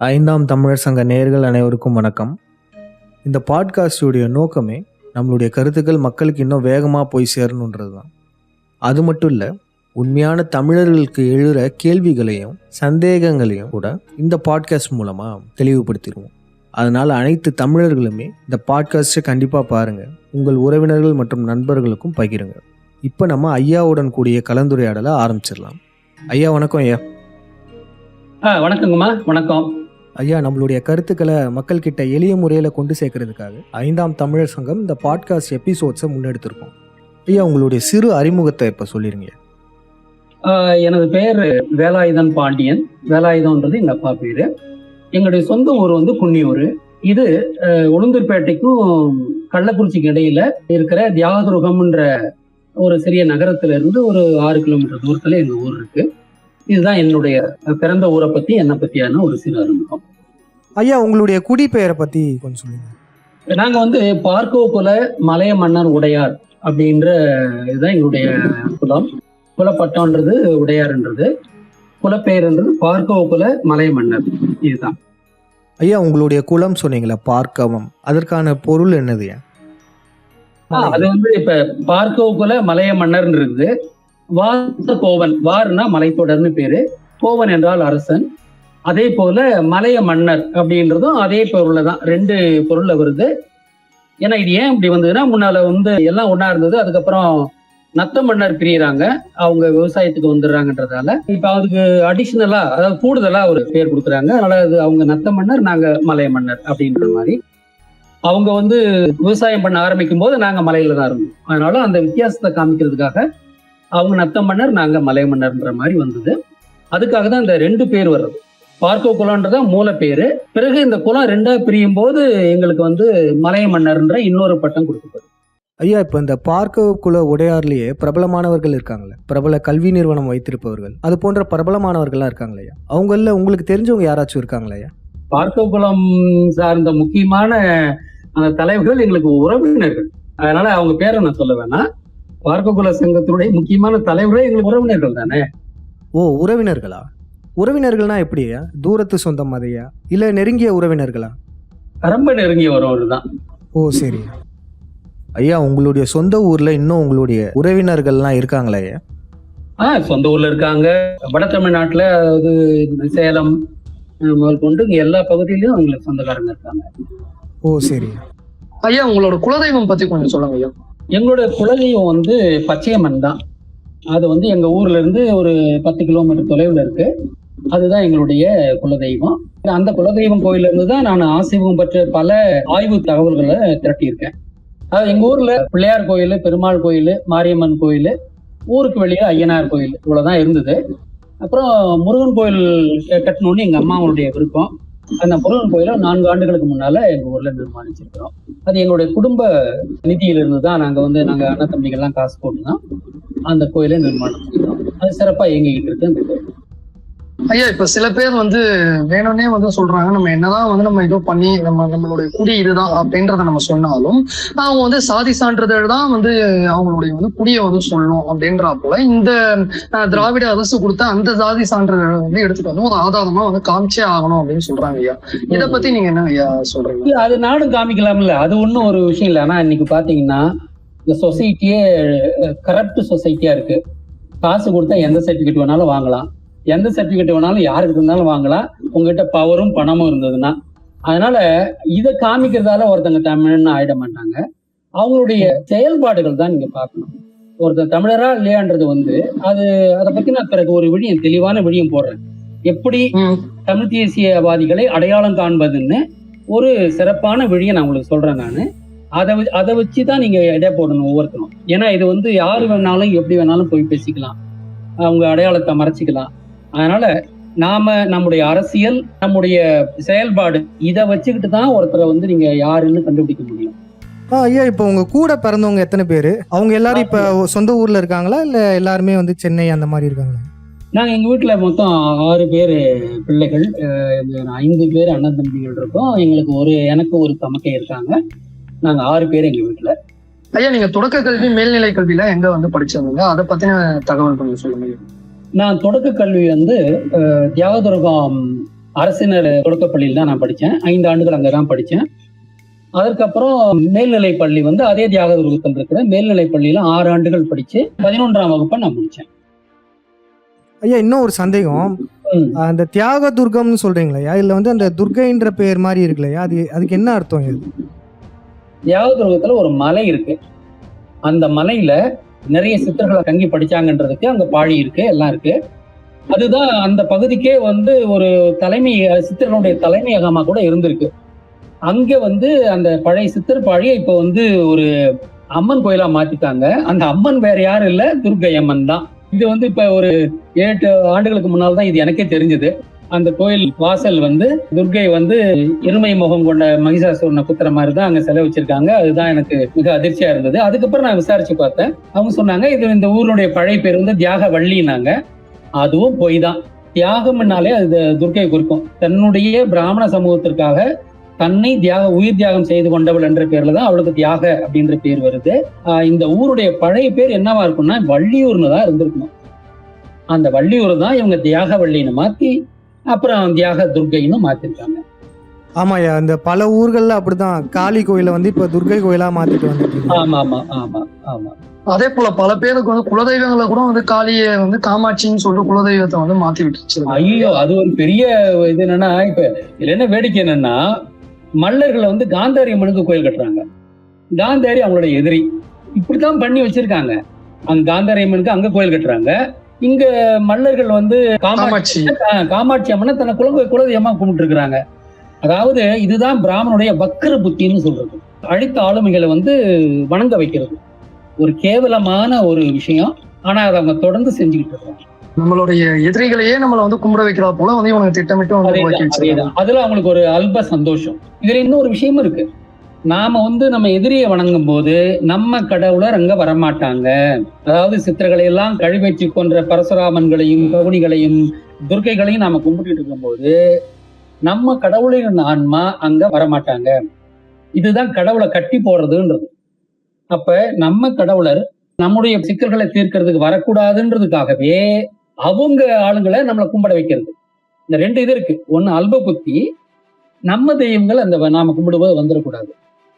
ஐந்தாம் தமிழர் சங்க நேயர்கள் அனைவருக்கும் வணக்கம். இந்த பாட்காஸ்டுடைய நோக்கமே நம்மளுடைய கருத்துக்கள் மக்களுக்கு இன்னும் வேகமாக போய் சேரணுன்றது தான். அது மட்டும் இல்லை, உண்மையான தமிழர்களுக்கு எழுற கேள்விகளையும் சந்தேகங்களையும் கூட இந்த பாட்காஸ்ட் மூலமாக தெளிவுபடுத்திடுவோம். அதனால் அனைத்து தமிழர்களுமே இந்த பாட்காஸ்ட்டை கண்டிப்பாக பாருங்கள், உங்கள் உறவினர்கள் மற்றும் நண்பர்களுக்கும் பகிருங்க. இப்போ நம்ம ஐயாவுடன் கூடிய கலந்துரையாடலை ஆரம்பிச்சிடலாம். ஐயா வணக்கம். ஐயா வணக்கங்கம்மா. வணக்கம் ஐயா. நம்மளுடைய கருத்துக்களை மக்கள்கிட்ட எளிய முறையில் கொண்டு சேர்க்கறதுக்காக ஐந்தாம் தமிழர் சங்கம் இந்த பாட்காஸ்ட் எபிசோட்ஸை முன்னெடுத்திருக்கோம். ஐயா, உங்களுடைய சிறு அறிமுகத்தை இப்போ சொல்லிருங்க. எனது பெயர் வேலாயுதன் பாண்டியன். வேலாயுதம்ன்றது எங்கள் அப்பா பேர். எங்களுடைய சொந்த ஊர் வந்து குன்னியூர். இது உளுந்தூர்பேட்டைக்கும் கள்ளக்குறிச்சிக்கு இடையில இருக்கிற தியாகதுருகம்ன்ற ஒரு சிறிய நகரத்துல இருந்து ஒரு 6 கிலோமீட்டர் தூரத்துல எங்கள் ஊர் இருக்கு. இதுதான் என்னுடைய பிறந்த ஊரை பத்தி என்னை பத்தியான ஒரு சிறு அறிமுகம். ஐயா, உங்களுடைய குடிப்பெயரை பத்தி கொஞ்சம் சொல்லுங்க. நாங்க வந்து பார்க்கோகுல மலைய மன்னர் உடையார் அப்படின்ற இதுதான் எங்களுடைய குலம். குலப்பட்டம்ன்றது உடையார்ன்றது, குலப்பெயர்ன்றது பார்க்கோகுல மலைய மன்னர். இதுதான். ஐயா, உங்களுடைய குலம் சொன்னீங்களா, பார்க்கவம், அதற்கான பொருள் என்னது? அது வந்து இப்ப பார்க்கோகுல மலைய மன்னர் இருக்குது. வார் கோவன், வார்னா மலைத்தொடர்னு பேரு, கோவன் என்றால் அரசன். அதே போல மலைய மன்னர் அப்படின்றதும் அதே பொருள்ல தான், 2 பொருள்ல வருது. ஏன்னா இது ஏன் இப்படி வந்ததுன்னா, முன்னால வந்து எல்லாம் ஒன்னா இருந்தது. அதுக்கப்புறம் நத்த மன்னர் பிரியறாங்க, அவங்க விவசாயத்துக்கு வந்துடுறாங்கன்றதால இப்ப அதுக்கு அடிஷனலா, அதாவது கூடுதலா ஒரு பேர் கொடுக்குறாங்க. அதனால அது அவங்க நத்த மன்னர், நாங்க மலைய மன்னர் அப்படின்ற மாதிரி. அவங்க வந்து விவசாயம் பண்ண ஆரம்பிக்கும் போது நாங்க மலையில தான் இருந்தோம். அதனால அந்த வித்தியாசத்தை காமிக்கிறதுக்காக அவங்க நத்த மன்னர், நாங்க மலைய மன்னர்ன்ற மாதிரி வந்தது. அதுக்காக தான் இந்த 2 பேர் வர்றது. பார்க்கோ குலம்ன்றதா மூல பேரு. பிறகு இந்த குலம் 2ஆ பிரியும் போது எங்களுக்கு வந்து மலைய மன்னர்ன்ற இன்னொரு பட்டம் கொடுக்கப்படும். ஐயா, இப்ப இந்த பார்க்க குல உடையார்லயே பிரபலமானவர்கள் இருக்காங்களே, பிரபல கல்வி நிறுவனம் வைத்திருப்பவர்கள், அது போன்ற பிரபலமானவர்கள்லாம் இருக்காங்களா? அவங்கள உங்களுக்கு தெரிஞ்சவங்க யாராச்சும் இருக்காங்களா? பார்க்கோ குலம் சார்ந்த முக்கியமான அந்த தலைவர்கள் எங்களுக்கு உறவினர்கள். அதனால அவங்க பேரை நான் சொல்ல வேணாம். பார்க்ககுல சங்கத்தினுடைய முக்கியமான தலைவரே எங்களுக்கு உறவினர்கள் தானே. ஓ, உறவினர்களா? உறவினர்கள்னா எப்படியா? தூரத்து சொந்தம் அதையா, இல்ல நெருங்கிய உறவினர்களா? ரொம்ப நெருங்கிய உறவு தான். ஓ சரி. ஐயா, உங்களுடைய சொந்த ஊர்ல இன்னும் உங்களுடைய உறவினர்கள்லாம் இருக்காங்களா ஐயா? சொந்த ஊர்ல இருக்காங்க. வட தமிழ்நாட்டுல, அதாவது சேலம் முதல் கொண்டு இங்க எல்லா பகுதியிலும் அவங்களுக்கு சொந்தக்காரங்க இருக்காங்க. ஓ சரி. ஐயா, உங்களோட குலதெய்வம் பத்தி கொஞ்சம் சொல்லுங்க ஐயா. எங்களோட குலதெய்வம் வந்து பச்சையம்மன் தான். அது வந்து எங்க ஊர்ல இருந்து ஒரு 10 கிலோமீட்டர் தொலைவில் இருக்கு. அதுதான் எங்களுடைய குலதெய்வம். அந்த குலதெய்வம் கோயில இருந்து தான் நான் ஆசைவம் பற்ற பல ஆய்வு தகவல்களை திரட்டியிருக்கேன். அதாவது எங்க ஊர்ல பிள்ளையார் கோயில், பெருமாள் கோயில், மாரியம்மன் கோயில், ஊருக்கு வெளியே ஐயனார் கோயில், இவ்வளவுதான் இருந்தது. அப்புறம் முருகன் கோயில் கட்டணும்னு எங்க அம்மாவுடைய விருப்பம். அந்த முருகன் கோயிலை 4 ஆண்டுகளுக்கு முன்னால எங்க ஊர்ல நிர்மாணிச்சிருக்கிறோம். அது எங்களுடைய குடும்ப நிதியிலிருந்து தான். நாங்க அண்ணன் தம்பிகள்லாம் காசு போட்டுதான் அந்த கோயிலை நிர்மாணம் செய்யறோம். அது சிறப்பா இயங்கிக்கிட்டு இருக்கு அந்த கோயில். ஐயா, இப்ப சில பேர் வந்து வேணும்னே வந்து சொல்றாங்க, நம்ம என்னதான் வந்து நம்ம இதோ பண்ணி நம்மளுடைய குடி இதுதான் அப்படின்றத நம்ம சொன்னாலும் அவங்க வந்து சாதி சான்றிதழ் தான் வந்து அவங்களுடைய வந்து குடியை வந்து சொல்லணும் அப்படின்றா போல இந்த திராவிட அரசு கொடுத்த அந்த சாதி சான்றிதழ் வந்து எடுத்துட்டு வந்து ஒரு ஆதாரமா வந்து காமிச்சே ஆகணும் அப்படின்னு சொல்றாங்க ஐயா. இதை பத்தி நீங்க என்ன ஐயா சொல்றீங்க? அது நானும் காமிக்கலாம்ல, அது ஒன்றும் ஒரு விஷயம் இல்லை. ஆனா இன்னைக்கு பாத்தீங்கன்னா இந்த சொசைட்டியே கரப்ட் சொசைட்டியா இருக்கு. காசு கொடுத்தா எந்த சர்டிபிகேட் வேணாலும் வாங்கலாம், எந்த சர்டிபிகேட் வேணாலும் யாருக்கு இருந்தாலும் வாங்கலாம், உங்ககிட்ட பவரும் பணமும் இருந்ததுன்னா. அதனால இதை காமிக்கிறதால ஒருத்தங்க தமிழ்னு ஆயிட மாட்டாங்க. அவங்களுடைய செயல்பாடுகள் தான் நீங்க பார்க்கணும். ஒருத்தர் தமிழரா இல்லையான்றது வந்து அதை பத்தி நான் பிறகு ஒரு தெளிவான விழியம் போடுறேன். எப்படி தமிழ் தேசியவாதிகளை அடையாளம் காண்பதுன்னு ஒரு சிறப்பான விழியை நான் உங்களுக்கு சொல்றேன். நான் அதை வச்சுதான் நீங்க எடை போடணும் ஒவ்வொருத்தரும். ஏன்னா இது வந்து யாரு வேணாலும் எப்படி வேணாலும் போய் பேசிக்கலாம், அவங்க அடையாளத்தை மறைச்சிக்கலாம். அதனால நாம நம்முடைய அரசியல், நம்முடைய செயல்பாடு, இதை வச்சுக்கிட்டு தான் ஒருத்தரை வந்து நீங்க யாருன்னு கண்டுபிடிக்க முடியும். ஐயா, இப்போ உங்க கூட பிறந்தவங்க எத்தனை பேரு? அவங்க எல்லாரும் இப்ப சொந்த ஊர்ல இருக்காங்களா, இல்ல எல்லாருமே வந்து சென்னை அந்த மாதிரி இருக்காங்களா? நாங்க எங்க வீட்டுல மொத்தம் 6 பேர் பிள்ளைகள், 5 பேர் அண்ணன் தம்பிகள் இருக்கோம். எனக்கு ஒரு தமக்கை இருக்காங்க. நாங்க 6 பேர் எங்க வீட்டுல. ஐயா, நீங்க தொடக்க கல்வி, மேல்நிலை கல்வியில எங்க வந்து படிச்சவங்க, அதை பத்தின தகவல் கொஞ்சம் சொல்லுங்க. நான் தொடக்க கல்வி வந்து தியாகதுருகம் அரசினர் தொடக்கப்பள்ளியில் தான் நான் படித்தேன். 5 ஆண்டுகள் அங்கே தான் படித்தேன். அதுக்கப்புறம் மேல்நிலை பள்ளி வந்து அதே தியாகதுர்கத்தில் இருக்கிற மேல்நிலை பள்ளியில 6 ஆண்டுகள் படிச்சு 11ஆம் வகுப்பை நான் முடிச்சேன். ஐயா இன்னும் ஒரு சந்தேகம். அந்த தியாக துர்கம்னு சொல்றீங்களா ஐயா, இதுல வந்து அந்த துர்கைன்ற பேர் மாதிரி இருக்குல்லையா, அதுக்கு என்ன அர்த்தம் இது? தியாகதுர்கத்துல ஒரு மலை இருக்கு. அந்த மலையில நிறைய சித்தர்களை தங்கி படிச்சாங்கன்றதுக்கு அங்க பாழி இருக்கு, எல்லாம் இருக்கு. அதுதான் அந்த பகுதிக்கே வந்து ஒரு தலைமை சித்தர்களுடைய தலைமையகமா கூட இருந்திருக்கு. அங்க வந்து அந்த பழைய சித்தர் பாழியை இப்ப வந்து ஒரு அம்மன் கோயிலா மாத்திட்டாங்க. அந்த அம்மன் வேற யாரும் இல்ல, துர்க்கை அம்மன் தான். இது வந்து இப்ப ஒரு 8 ஆண்டுகளுக்கு முன்னால் தான் இது எனக்கே தெரிஞ்சது. அந்த கோயில் வாசல் வந்து துர்க்கை வந்து இருமை முகம் கொண்ட மகிஷாசுரனை குத்துற மாதிரி தான் அங்க சிலை வச்சிருக்காங்க. அதுதான் எனக்கு மிக அதிர்ச்சியா இருந்தது. அதுக்கப்புறம் நான் விசாரிச்சு பார்த்தேன். அவங்க சொன்னாங்க இது இந்த ஊருடைய பழைய பேர் வந்து தியாக வள்ளினாங்க. அதுவும் பொய் தான். தியாகம்னாலே அது துர்க்கை குறிக்கும். தன்னுடைய பிராமண சமூகத்திற்காக தன்னை உயிர் தியாகம் செய்து கொண்டவள் என்ற பேர்ல தான் அவளுக்கு தியாக அப்படின்ற பேர் வருது. இந்த ஊருடைய பழைய பேர் என்னவா இருக்கும்னா வள்ளியூர்னு தான் இருந்திருக்கணும். அந்த வள்ளியூர் தான் இவங்க தியாக வள்ளின்னு மாத்தி அப்புறம் தியாக துர்க்கைன்னு மாத்திருக்காங்க. ஆமாயா, இந்த பல ஊர்கள்ல அப்படிதான் காளி கோயில வந்து இப்ப துர்க்கை கோயிலா மாத்திட்டு வந்துட்டு. ஆமா ஆமா ஆமா ஆமா. அதே போல பல பேருக்கு வந்து குலதெய்வங்களை கூட வந்து காளியை வந்து காமாட்சின்னு சொல்லிட்டு குலதெய்வத்தை வந்து மாத்தி விட்டுச்சு. ஐயோ, அது ஒரு பெரிய இது. என்னன்னா இப்ப இதுல என்ன வேடிக்கை என்னன்னா, மல்லர்களை வந்து காந்தாரி அம்மனுக்கு கோயில் கட்டுறாங்க. காந்தாரி அவங்களோட எதிரி. இப்படித்தான் பண்ணி வச்சிருக்காங்க. அங்க காந்தாரி அம்மனுக்கு அங்க கோயில் கட்டுறாங்க. இங்க மல்லர்கள் வந்து காமாட்சி அம்மனை தன்னை குலதெய்வமா கும்பிட்டு இருக்கிறாங்க. அதாவது இதுதான் பிராமணனுடைய வக்கர புத்தின்னு சொல்றது. அழித்த ஆளுமைகளை வந்து வணங்க வைக்கிறது ஒரு கேவலமான ஒரு விஷயம். ஆனா அதை அவங்க தொடர்ந்து செஞ்சுக்கிட்டு இருக்காங்க. நம்மளுடைய எதிரிகளையே நம்மள வந்து கும்பிட வைக்கிறா போல வந்து இவங்க திட்டமிட்டு அதுல அவங்களுக்கு ஒரு அல்ப சந்தோஷம். இதுல இன்னும் ஒரு விஷயமும் இருக்கு. நாம வந்து நம்ம எதிரியை வணங்கும் போது நம்ம கடவுளர் அங்க வரமாட்டாங்க. அதாவது சித்திரங்களை எல்லாம் கழிவெற்றி கொன்ற பரசுராமன்களையும் கவுனிகளையும் துர்க்கைகளையும் நாம கும்பிட்டு இருக்கும் போது நம்ம கடவுளின் ஆன்மா அங்க வரமாட்டாங்க. இதுதான் கடவுளை கட்டி போடுறதுன்றது. அப்ப நம்ம கடவுளர் நம்முடைய சிக்கல்களை தீர்க்கிறதுக்கு வரக்கூடாதுன்றதுக்காகவே அவங்க ஆளுங்களை நம்மளை கும்பிட வைக்கிறது. இந்த 2 இது இருக்கு. ஒண்ணு அல்ப புத்தி, நம்ம தெய்வங்கள் அந்த நாம கும்பிடும்போது வந்துடக்கூடாது.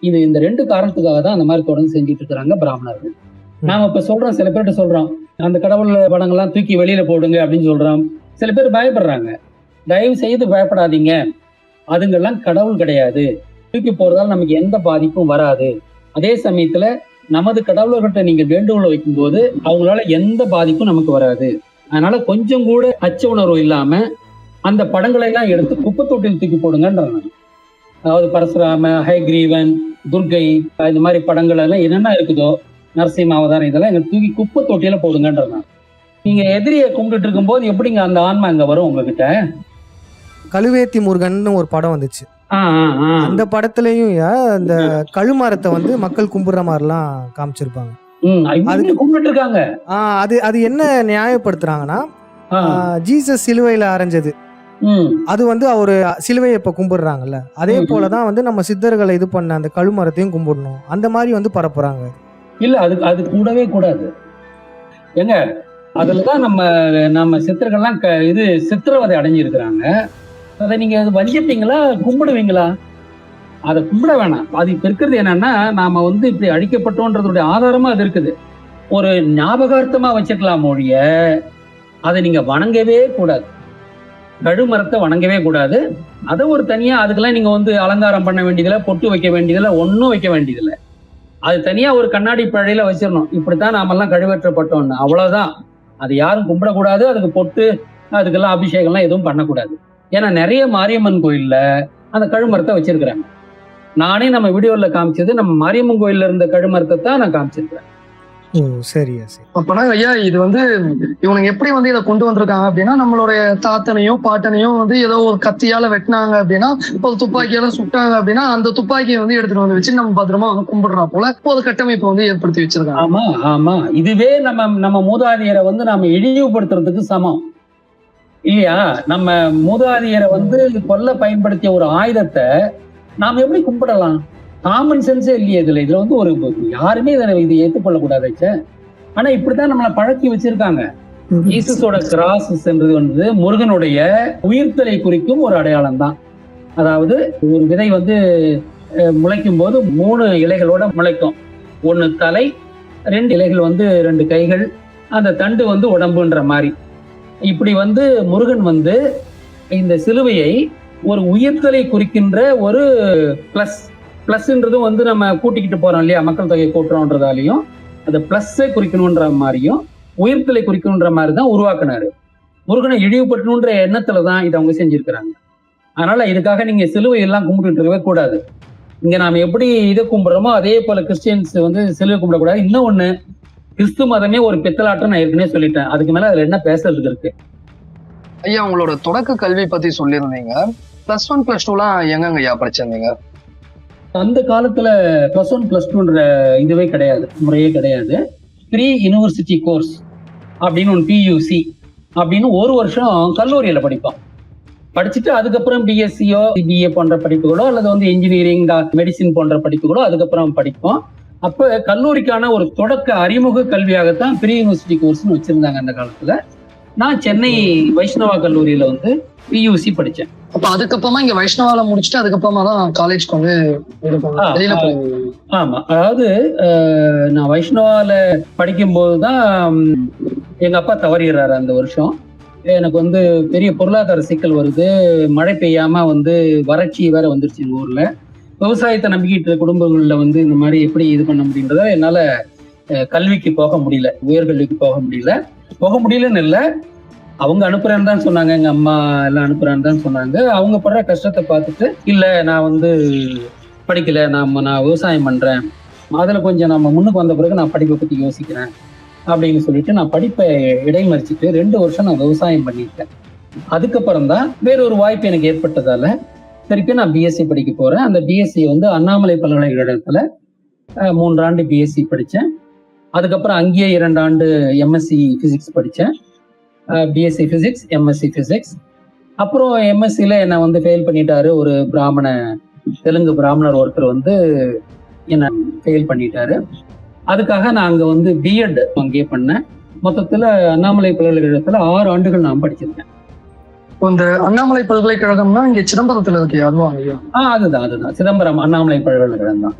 இந்த 2 காரணத்துக்காக தான் அந்த மாதிரி தொடர்ந்து செஞ்சுட்டு இருக்கிறாங்க பிராமணர்கள். நாம இப்ப சொல்றோம், சில பேர்கிட்ட சொல்றோம் அந்த கடவுள் படங்கள்லாம் தூக்கி வெளியில போடுங்க அப்படின்னு சொல்றோம். சில பேர் பயப்படுறாங்க. தயவு செய்து பயப்படாதீங்க, அதுங்கெல்லாம் கடவுள் கிடையாது. தூக்கி போறதால நமக்கு எந்த பாதிப்பும் வராது. அதே சமயத்துல நமது கடவுளர்கிட்ட நீங்க வேண்டுகோளை வைக்கும் போது அவங்களால எந்த பாதிப்பும் நமக்கு வராது. அதனால கொஞ்சம் கூட அச்ச உணர்வு இல்லாம அந்த படங்களை எல்லாம் எடுத்து குப்பை தொட்டில் தூக்கி போடுங்கன்றாங்க. அதாவது பரசுராம, ஹயக்ரீவன், துர்க்கை இந்த மாதிரி படங்கள் எல்லாம் என்னென்ன இருக்குதோ, நரசிம்ம அவதாரம், இதெல்லாம் எங்க தூக்கி குப்பை தொட்டியில போடுங்கன்றாங்க. நீங்க எதிரியை கும்பிட்டு இருக்கும் போது எப்படிங்க அந்த ஆன்மா அங்க வரும் உங்ககிட்ட? கழுவேத்தி முருகன் ஒரு படம் வந்துச்சு. அந்த படத்துலயும் இந்த கழுமரத்தை வந்து மக்கள் கும்பிடுற மாதிரிலாம் காமிச்சிருப்பாங்க. கும்பிட்டு இருக்காங்க. அது என்ன நியாயப்படுத்துறாங்கன்னா, ஜீசஸ் சிலுவையில அரைஞ்சது, அது வந்து அவரு சிலுவையை இப்ப கும்பிடுறாங்கல்ல, அதே போலதான் வந்து நம்ம சித்தர்களை இது பண்ண அந்த கழுமரத்தையும் கும்பிடணும், அந்த மாதிரி வந்து பரப்புறாங்க. இல்ல, அது கூடவே கூடாது ஏங்க. அதுலதான் நம்ம சித்தர்கள்லாம் இது சித்திரவதை அடைஞ்சிருக்கிறாங்க. அதை நீங்க வஞ்சிட்டீங்களா, கும்பிடுவீங்களா? அதை கும்பிட வேணாம். அது இப்ப இருக்கிறது என்னன்னா, நாம வந்து இப்படி அழிக்கப்பட்டோன்றதுடைய ஆதாரமா அது இருக்குது. ஒரு ஞாபகார்த்தமா வச்சுக்கலாம் மொழிய, அதை நீங்க வணங்கவே கூடாது. கழுமரத்தை வணங்கவே கூடாது. அதை ஒரு தனியா அதுக்கெல்லாம் நீங்க வந்து அலங்காரம் பண்ண வேண்டியதில்லை, பொட்டு வைக்க வேண்டியதில்லை, ஒன்றும் வைக்க வேண்டியதில்லை. அது தனியா ஒரு கண்ணாடி பழையில வச்சிடணும். இப்படித்தான் நாமெல்லாம் கழுவேற்றப்பட்டோம்னு, அவ்வளவுதான். அது யாரும் கும்பிடக்கூடாது. அதுக்கு பொட்டு, அதுக்கெல்லாம் அபிஷேகம்லாம் எதுவும் பண்ணக்கூடாது. ஏன்னா நிறைய மாரியம்மன் கோயில்ல அந்த கழுமரத்தை வச்சிருக்கிறாங்க. நானே நம்ம வீடியோல காமிச்சது நம்ம மாரியம்மன் கோயில்ல இருந்த கழுமரத்தை தான் நான் காமிச்சிருக்கிறேன். சரியா சரி. அப்பனா ஐயா, இது வந்து இவனுங்க எப்படி வந்து இதை கொண்டு வந்திருக்காங்க அப்படின்னா, நம்மளுடைய தாத்தனையும் பாட்டனையும் வந்து ஏதோ ஒரு கத்தியால வெட்டினாங்க அப்படின்னா, இப்போ துப்பாக்கியால சுட்டாங்க அப்படின்னா, அந்த துப்பாக்கியை வந்து எடுத்துட்டு வந்து வச்சு நம்ம பத்திரமா வந்து கும்பிடுறா போல ஒரு கட்டமைப்பு வந்து ஏற்படுத்தி வச்சிருக்காங்க. ஆமா ஆமா, இதுவே நம்ம மூதாதையரை வந்து நாம இழிவுபடுத்துறதுக்கு சமம் இல்லையா? நம்ம மூதாதையரை வந்து கொல்ல பயன்படுத்திய ஒரு ஆயுதத்தை நாம எப்படி கும்பிடலாம்? காமன் சென்ஸே இல்லையே இதுல வந்து ஒரு யாருமே இதை ஏற்றுக்கொள்ளக்கூடாது. ஆனா இப்படித்தான் நம்மளை பழக்கி வச்சிருக்காங்க. ஜீசஸோட கிராஸ் என்றது வந்து முருகனுடைய உயிர்த்தலை குறிக்கும் ஒரு அடையாளம் தான். அதாவது ஒரு விதை வந்து முளைக்கும் போது 3 இலைகளோட முளைக்கும். 1 தலை, 2 இலைகள் வந்து 2 கைகள், அந்த தண்டு வந்து உடம்புன்ற மாதிரி. இப்படி வந்து முருகன் வந்து இந்த சிலுவையை ஒரு உயிர்த்தலை குறிக்கின்ற ஒரு பிளஸ்ன்றதும் வந்து நம்ம கூட்டிக்கிட்டு போறோம் இல்லையா, மக்கள் தொகை கூட்டுறோன்றதாலையும் அந்த பிளஸ்ஸை குறிக்கணுன்ற மாதிரியும் உயிர்த்தலை குறிக்கணுன்ற மாதிரி தான் உருவாக்குனாரு. முருகனை இழிவுபட்டணுன்ற எண்ணத்துல தான் இதை அவங்க செஞ்சிருக்கிறாங்க. அதனால இதுக்காக நீங்க சிலுவை எல்லாம் கும்பிட்டு இருக்கவே கூடாது. இங்க நாம எப்படி இதை கும்பிடுறோமோ அதே போல கிறிஸ்டியன்ஸ் வந்து சிலுவை கும்பிடக்கூடாது. இன்னொன்னு, கிறிஸ்து மதமே ஒரு பித்தலாட்டம் நான் ஏற்கனவே சொல்லிட்டேன். அதுக்கு மேல அதுல என்ன பேசுறதுக்கு இருக்கு? ஐயா, உங்களோட தொடக்க கல்வி பத்தி சொல்லியிருந்தீங்க. +1 +2 எங்கங்க ஐயா படிச்சிருந்தீங்க? அந்த காலத்துல +1 +2ன்ற இதுவே கிடையாது, முறையே கிடையாது. ப்ரீ யூனிவர்சிட்டி கோர்ஸ் அப்படின்னு ஒன்று, PUC அப்படின்னு 1 வருஷம் கல்லூரியில படிப்போம். படிச்சுட்டு அதுக்கப்புறம் BSCயோ BA போன்ற படிப்புகளோ அல்லது வந்து இன்ஜினியரிங், மெடிசின் போன்ற படிப்புகளோ அதுக்கப்புறம் படிப்போம். அப்ப கல்லூரிக்கான ஒரு தொடக்க அறிமுக கல்வியாகத்தான் ப்ரீ யூனிவர்சிட்டி கோர்ஸ்னு வச்சிருந்தாங்க அந்த காலத்துல. நான் சென்னை வைஷ்ணவா கல்லூரியில வந்து PUC படிச்சேன். அப்ப அதுக்கப்புறமா இங்க வைஷ்ணவால முடிச்சுட்டு அதுக்கப்புறமா தான் காலேஜ்க்கு வந்து வெளியில போவீங்க? ஆமா, அதாவது நான் வைஷ்ணவால படிக்கும் போதுதான் எங்க அப்பா தவறிடுறாரு அந்த வருஷம். எனக்கு வந்து பெரிய பொருளாதார சிக்கல் வருது, மழை பெய்யாம வந்து வறட்சி வேற வந்துருச்சு எங்க ஊர்ல. விவசாயத்தை நம்பிக்கிட்டு குடும்பங்கள்ல வந்து இந்த மாதிரி எப்படி இது பண்ண முடியுன்றத என்னால கல்விக்கு போக முடியல, உயர்கல்விக்கு போக முடியலன்னு இல்லை, அவங்க அனுப்புறேன்னு தான் சொன்னாங்க, எங்க அம்மா எல்லாம் அனுப்புறான்னு தான் சொன்னாங்க. அவங்க படுற கஷ்டத்தை பார்த்துட்டு இல்ல நான் வந்து படிக்கல, நான் விவசாயம் பண்றேன், அதுல கொஞ்சம் நம்ம முன்னுக்கு வந்த பிறகு நான் படிப்பை பத்தி யோசிக்கிறேன் அப்படின்னு சொல்லிட்டு நான் படிப்பை இடைமறிச்சிட்டு 2 வருஷம் நான் விவசாயம் பண்ணியிருக்கேன். அதுக்கப்புறம் தான் வேறொரு வாய்ப்பு எனக்கு ஏற்பட்டதால திருப்பி நான் BSc படிக்க போறேன். அந்த BSc வந்து அண்ணாமலை பல்கலைக்கழகத்துல 3 ஆண்டு BSc படித்தேன். அதுக்கப்புறம் அங்கேயே 2 ஆண்டு MSc பிசிக்ஸ் படித்தேன். BSc physics, MSc physics. அப்புறம் MScல என்னை வந்து ஃபெயில் பண்ணிட்டாரு ஒரு தெலுங்கு பிராமணர் ஒருத்தர் வந்து என்னை ஃபெயில் பண்ணிட்டாரு. அதுக்காக நான் அங்க வந்து B.Ed அங்கேயே பண்ணேன். மொத்தத்துல அண்ணாமலை பல்கலைக்கழகத்துல 6 ஆண்டுகள் நான் படிச்சிருக்கேன். இந்த அண்ணாமலை பல்கலைக்கழகம்னா இங்க சிதம்பரத்துல இருக்கு, அதுவும் ஐயா? அதுதான் சிதம்பரம் அண்ணாமலை பல்கலைக்கழகம் தான்.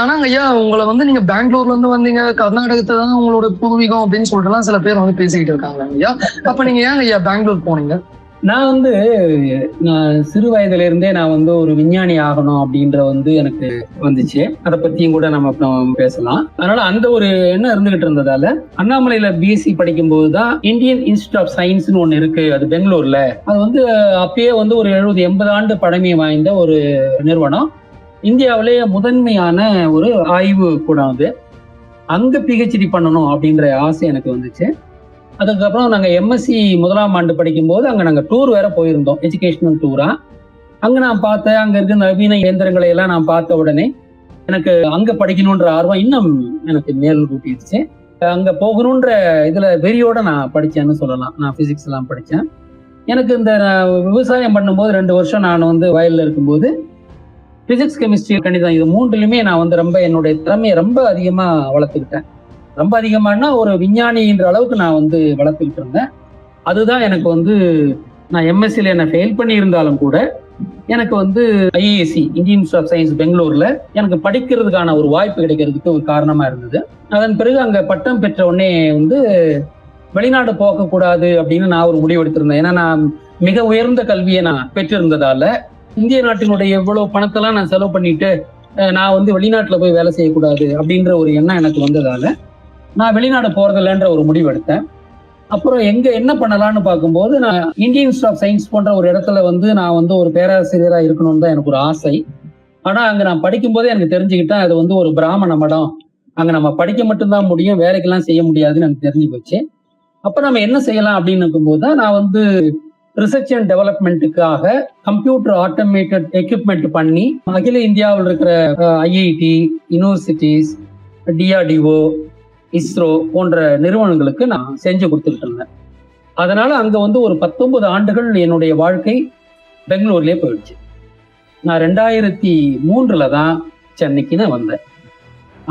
ஆனா ஐயா, உங்களை வந்து நீங்க பெங்களூர்ல இருந்து வந்தீங்க, கர்நாடகத்தை தான் உங்களோட பூர்வீகம் அப்படின்னு சொல்லிட்டுலாம் சில பேர் வந்து பேசிக்கிட்டு இருக்காங்க ஐயா. அப்ப நீங்க ஏன் ஐயா பெங்களூர் போனீங்க? நான் சிறு வயதுல இருந்தே நான் வந்து ஒரு விஞ்ஞானி ஆகணும் அப்படின்ற வந்து எனக்கு வந்துச்சு. அதை பத்தியும் கூட நம்ம அப்புறம் பேசலாம். அதனால அந்த ஒரு எண்ணம் இருந்துகிட்டு இருந்ததால அண்ணாமலையில BSc படிக்கும் போதுதான் இந்தியன் இன்ஸ்டிடியூட் ஆஃப் சயின்ஸ்னு ஒண்ணு இருக்கு, அது பெங்களூர்ல. அது வந்து அப்பயே வந்து ஒரு 70-80 ஆண்டு பழமை வாய்ந்த ஒரு நிறுவனம். இந்தியாவிலேயே முதன்மையான ஒரு ஆய்வு கூடம் அது. அங்க PhD பண்ணணும் அப்படின்ற ஆசை எனக்கு வந்துச்சு. அதுக்கப்புறம் நாங்கள் MSc 1ஆம் ஆண்டு படிக்கும்போது அங்கே நாங்கள் டூர் வேற போயிருந்தோம், எஜுகேஷனல் டூரா. அங்கே நான் பார்த்தேன், அங்கே இருக்க நவீன இயந்திரங்களை எல்லாம் நான் பார்த்த உடனே எனக்கு அங்கே படிக்கணுன்ற ஆர்வம் இன்னும் எனக்கு மேல் கூட்டிடுச்சு. அங்கே போகணுன்ற இதில் வெறியோட நான் படித்தேன்னு சொல்லலாம். நான் பிசிக்ஸ் எல்லாம் படித்தேன். எனக்கு இந்த விவசாயம் பண்ணும்போது 2 வருஷம் நான் வந்து வயலில் இருக்கும்போது பிசிக்ஸ், கெமிஸ்ட்ரி, கணிதம் இது 3லுமே நான் வந்து ரொம்ப என்னுடைய திறமையை ரொம்ப அதிகமாக வளர்த்துக்கிட்டேன். ரொம்ப அதிகமானா ஒரு விஞ்ஞானின்ற அளவுக்கு நான் வந்து வளர்த்துக்கிட்டு இருந்தேன். அதுதான் எனக்கு வந்து நான் MScல என்ன ஃபெயில் பண்ணி இருந்தாலும் கூட எனக்கு வந்து IISc Indian institute of science பெங்களூர்ல எனக்கு படிக்கிறதுக்கான ஒரு வாய்ப்பு கிடைக்கிறதுக்கு ஒரு காரணமா இருந்தது. அதன் பிறகு அங்க பட்டம் பெற்ற உடனே வந்து வெளிநாடு போகக்கூடாது அப்படின்னு நான் ஒரு முடிவு எடுத்திருந்தேன். ஏன்னா நான் மிக உயர்ந்த கல்வியை நான் பெற்றிருந்ததால இந்திய நாட்டினுடைய எவ்வளவு பணத்தெல்லாம் நான் செலவு பண்ணிட்டு நான் வந்து வெளிநாட்டுல போய் வேலை செய்யக்கூடாது அப்படின்ற ஒரு எண்ணம் எனக்கு வந்ததால நான் வெளிநாடு போறதில்லைன்ற ஒரு முடிவு எடுத்தேன். அப்புறம் என்ன பண்ணலாம்னு பார்க்கும்போது நான் இந்தியன் இன்ஸ்டிடியூட் ஆஃப் சயின்ஸ் போன்ற ஒரு இடத்துல வந்து நான் வந்து ஒரு பேராசிரியராக இருக்கணும்னு தான் எனக்கு ஒரு ஆசை. ஆனா அங்க நான் படிக்கும் போதே எனக்கு தெரிஞ்சுக்கிட்டேன் அது வந்து ஒரு பிராமண மடம், அங்க நம்ம படிக்க மட்டும்தான் முடியும், வேலைக்கெல்லாம் செய்ய முடியாதுன்னு எனக்கு தெரிஞ்சு போச்சு. அப்ப நம்ம என்ன செய்யலாம் அப்படின்னு இருக்கும்போது தான் நான் வந்து ரிசர்ச் அண்ட் டெவலப்மெண்ட்டுக்காக கம்ப்யூட்டர் ஆட்டோமேட்டட் எக்யூப்மெண்ட் பண்ணி அகில இந்தியாவில் இருக்கிற IIT, யூனிவர்சிட்டிஸ், DRDO, ISRO போன்ற நிறுவனங்களுக்கு நான் செஞ்சு கொடுத்துக்கிட்டு இருந்தேன். அதனால அங்க வந்து ஒரு 19 ஆண்டுகள் என்னுடைய வாழ்க்கை பெங்களூர்லயே போயிடுச்சு. நான் 2003 தான் சென்னைக்கு நான் வந்தேன்.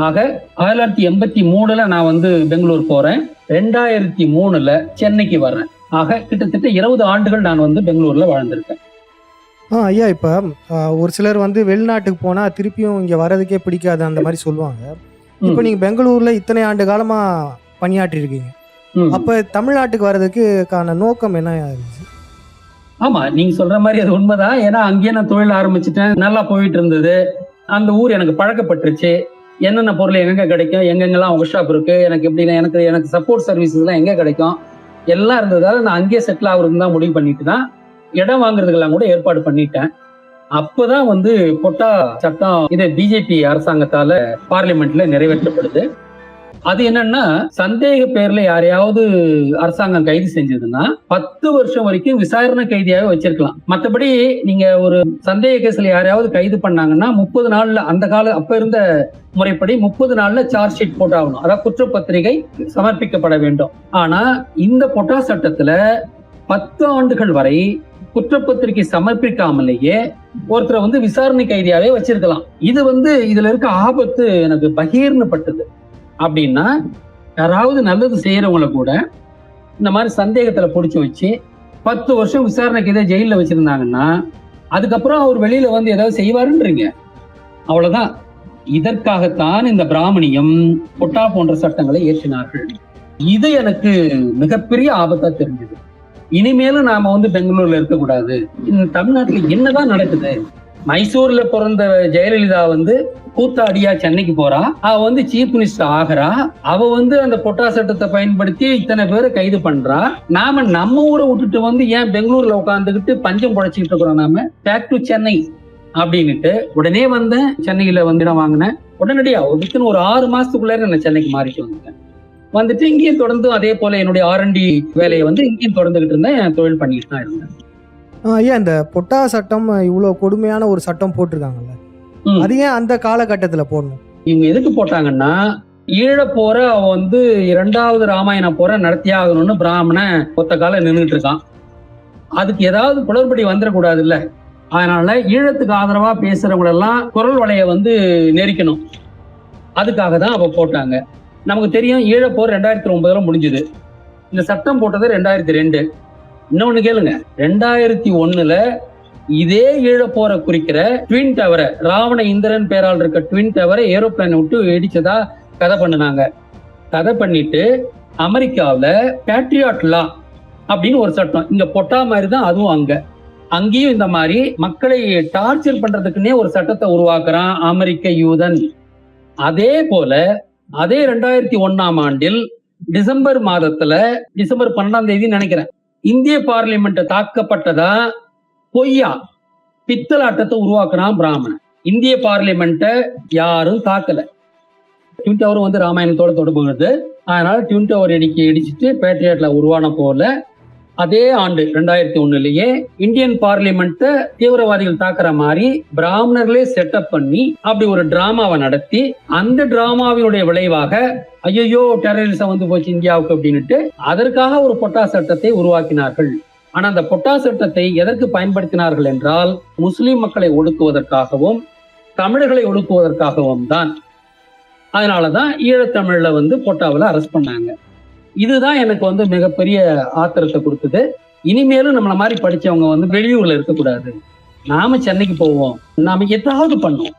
ஆக 1983 நான் வந்து பெங்களூர் போறேன். 2003 சென்னைக்கு வர்றேன். ஆக கிட்டத்தட்ட 20 ஆண்டுகள் நான் வந்து பெங்களூர்ல வாழ்ந்திருக்கேன். ஐயா இப்போ ஒரு சிலர் வந்து வெளிநாட்டுக்கு போனால் திருப்பியும் இங்கே வர்றதுக்கே பிடிக்காது அந்த மாதிரி சொல்லுவாங்க. இப்போ நீங்கள் பெங்களூரில் இத்தனை ஆண்டு காலமாக பணியாற்றிருக்கீங்க. அப்போ தமிழ்நாட்டுக்கு வர்றதுக்கான நோக்கம் என்ன இருந்துச்சு? ஆமா, நீங்க சொல்ற மாதிரி அது உண்மைதான். ஏன்னா அங்கேயே நான் தொழில் ஆரம்பிச்சுட்டேன், நல்லா போயிட்டு இருந்தது. அந்த ஊர் எனக்கு பழக்கப்பட்டுருச்சு. என்னென்ன பொருள் எங்கெங்க கிடைக்கும், எங்கெங்கெல்லாம் ஒர்க் ஷாப் இருக்கு, எனக்கு எப்படின்னா எனக்கு சப்போர்ட் சர்வீசஸ் எல்லாம் எங்க கிடைக்கும் எல்லாம் இருந்ததால நான் அங்கேயே செட்டில் ஆகுறதுன்னு தான் முடிவு பண்ணிட்டு தான் இடம் வாங்குறதுக்கெல்லாம் கூட ஏற்பாடு பண்ணிட்டேன். அப்பதான் வந்து பொட்டா சட்டம் இது பிஜேபி அரசாங்கத்தால பார்லிமெண்ட்ல நிறைவேற்றப்படுது. அது என்னன்னா, சந்தேக பேர்ல யாரையாவது அரசாங்கம் கைது செஞ்சதுன்னா 10 வருஷம் வரைக்கும் விசாரணை கைதியாவே வச்சிருக்கலாம். மற்றபடி நீங்க ஒரு சந்தேக கேஸ்ல யாரையாவது கைது பண்ணாங்கன்னா 30 நாள்ல, அந்த கால அப்ப இருந்த முறைப்படி 30 நாள்ல சார்ஜ் ஷீட் போட்டாகணும், அதாவது குற்றப்பத்திரிகை சமர்ப்பிக்கப்பட வேண்டும். ஆனா இந்த பொட்டா சட்டத்துல 10 ஆண்டுகள் வரை குற்றப்பத்திரிகை சமர்ப்பிக்காமலேயே ஒருத்தரை வந்து விசாரணை கைதியாவே வச்சிருக்கலாம். இது வந்து இதுல இருக்க ஆபத்து எனக்கு பகீர்னு பட்டது. அப்படின்னா யாராவது நல்லது செய்யறவங்கள கூட இந்த மாதிரி சந்தேகத்துல பிடிச்சி வச்சு 10 வருஷம் விசாரணைக்கு இதே ஜெயில வச்சிருந்தாங்கன்னா அதுக்கப்புறம் அவர் வெளியில வந்து ஏதாவது செய்வாருன்றீங்க, அவ்வளவுதான். இதற்காகத்தான் இந்த பிராமணியம் பொட்டா போன்ற சட்டங்களை ஏற்றினார்கள். இது எனக்கு மிகப்பெரிய ஆபத்தா தெரிஞ்சது. இனிமேலும் நாம வந்து பெங்களூர்ல இருக்கக்கூடாது. தமிழ்நாட்டுல என்னதான் நடக்குது? மைசூர்ல பிறந்த ஜெயலலிதா வந்து கூத்தாடியா சென்னைக்கு போறா, அவ வந்து சீஃப் மினிஸ்டர் ஆகிறா, அவ வந்து அந்த பொட்டா சட்டத்தை பயன்படுத்தி இத்தனை பேரை கைது பண்றா. நாம நம்ம ஊரை விட்டுட்டு வந்து ஏன் பெங்களூர்ல உட்காந்துக்கிட்டு பஞ்சம் படைச்சிட்டு இருக்கிறோம்? நாம பேக் டு சென்னை அப்படின்னுட்டு உடனே வந்தேன். சென்னையில வந்து இடம் வாங்கினேன். உடனடியா ஒரு 6 மாசத்துக்குள்ளார நான் சென்னைக்கு மாறிட்டு வந்துட்டு இங்கேயும் தொடர்ந்து அதே போல என்னுடைய R&D வேலையை வந்து இங்கேயும் தொடர்ந்துகிட்டு இருந்தேன், தொழில் பண்ணிட்டு தான் இருந்தேன். ஐயா, இந்த பொட்டா சட்டம் இவ்வளவு கொடுமையான ஒரு சட்டம் போட்டிருக்காங்கல்ல, அது ஏன் அந்த காலகட்டத்துல போடணும்? இவங்க எதுக்கு போட்டாங்கன்னா, ஈழ போற அவ வந்து 2வது ராமாயண போற நடத்தியே ஆகணும்னு பிராமண ஒத்த கால நின்றுட்டு இருக்கான். அதுக்கு ஏதாவது குளறுபடி வந்துடக்கூடாது இல்ல. அதனால ஈழத்துக்கு ஆதரவா பேசுறவங்களெல்லாம் குரல் வலைய வந்து நெரிக்கணும். அதுக்காக தான் அவ போட்டாங்க. நமக்கு தெரியும், ஈழ போர் 2009 முடிஞ்சது. இந்த சட்டம் போட்டது 2002. இன்னொன்னு கேளுங்க, 2001 இதே ஈழ போரை குறிக்கிற ட்வின் டவரை, ராவண இந்திரன் பேரால் இருக்க ட்வின் டவரை ஏரோப்ளைன் விட்டு இடிச்சதா கதை பண்ணினாங்க. கதை பண்ணிட்டு அமெரிக்காவில பேட்ரியாட் லா அப்படின்னு ஒரு சட்டம், இங்க பொட்டா மாதிரி தான் அதுவும் அங்கேயும் இந்த மாதிரி மக்களை டார்ச்சர் பண்றதுக்குன்னே ஒரு சட்டத்தை உருவாக்குறான் அமெரிக்க யூதன். அதே போல அதே 2001 ஆண்டில் டிசம்பர் மாதத்துல, டிசம்பர் 12ஆம் தேதி நினைக்கிறேன், இந்திய பார்லிமெண்ட் தாக்கப்பட்டதா பொய்யா பித்தலாட்டத்தை உருவாக்குறான் பிராமணன். இந்திய பார்லிமெண்ட யாரும் தாக்கல. ட்வின் டவர் வந்து ராமாயணத்தோட தொடர்புகிறது. அதனால ட்வின் டவர் இடிச்சிட்டு பேட்ரியாட்ல உருவான போல அதே ஆண்டு 2001 இந்தியன் பார்லிமெண்ட்டை தீவிரவாதிகள் தாக்குற மாதிரி பிராமணர்களே செட்டப் பண்ணி அப்படி ஒரு டிராமாவை நடத்தி, அந்த டிராமாவினுடைய விளைவாக ஐயோ டெரரிசம் வந்து போச்சு இந்தியாவுக்கு அப்படின்னுட்டு அதற்காக ஒரு பொட்டா சட்டத்தை உருவாக்கினார்கள். ஆனா அந்த பொட்டா சட்டத்தை எதற்கு பயன்படுத்தினார்கள் என்றால், முஸ்லிம் மக்களை ஒடுக்குவதற்காகவும் தமிழர்களை ஒடுக்குவதற்காகவும் தான். அதனாலதான் ஈழத்தமிழ்ல வந்து பொட்டாவில் அரெஸ்ட் பண்ணாங்க. இதுதான் எனக்கு வந்து மிகப்பெரிய ஆத்திரத்தை கொடுத்தது. இனிமேலும் நம்மள மாதிரி படிச்சவங்க வந்து வெளியூர்ல இருக்கக்கூடாது, நாம சென்னைக்கு போவோம், நாம ஏதாவது பண்ணுவோம்.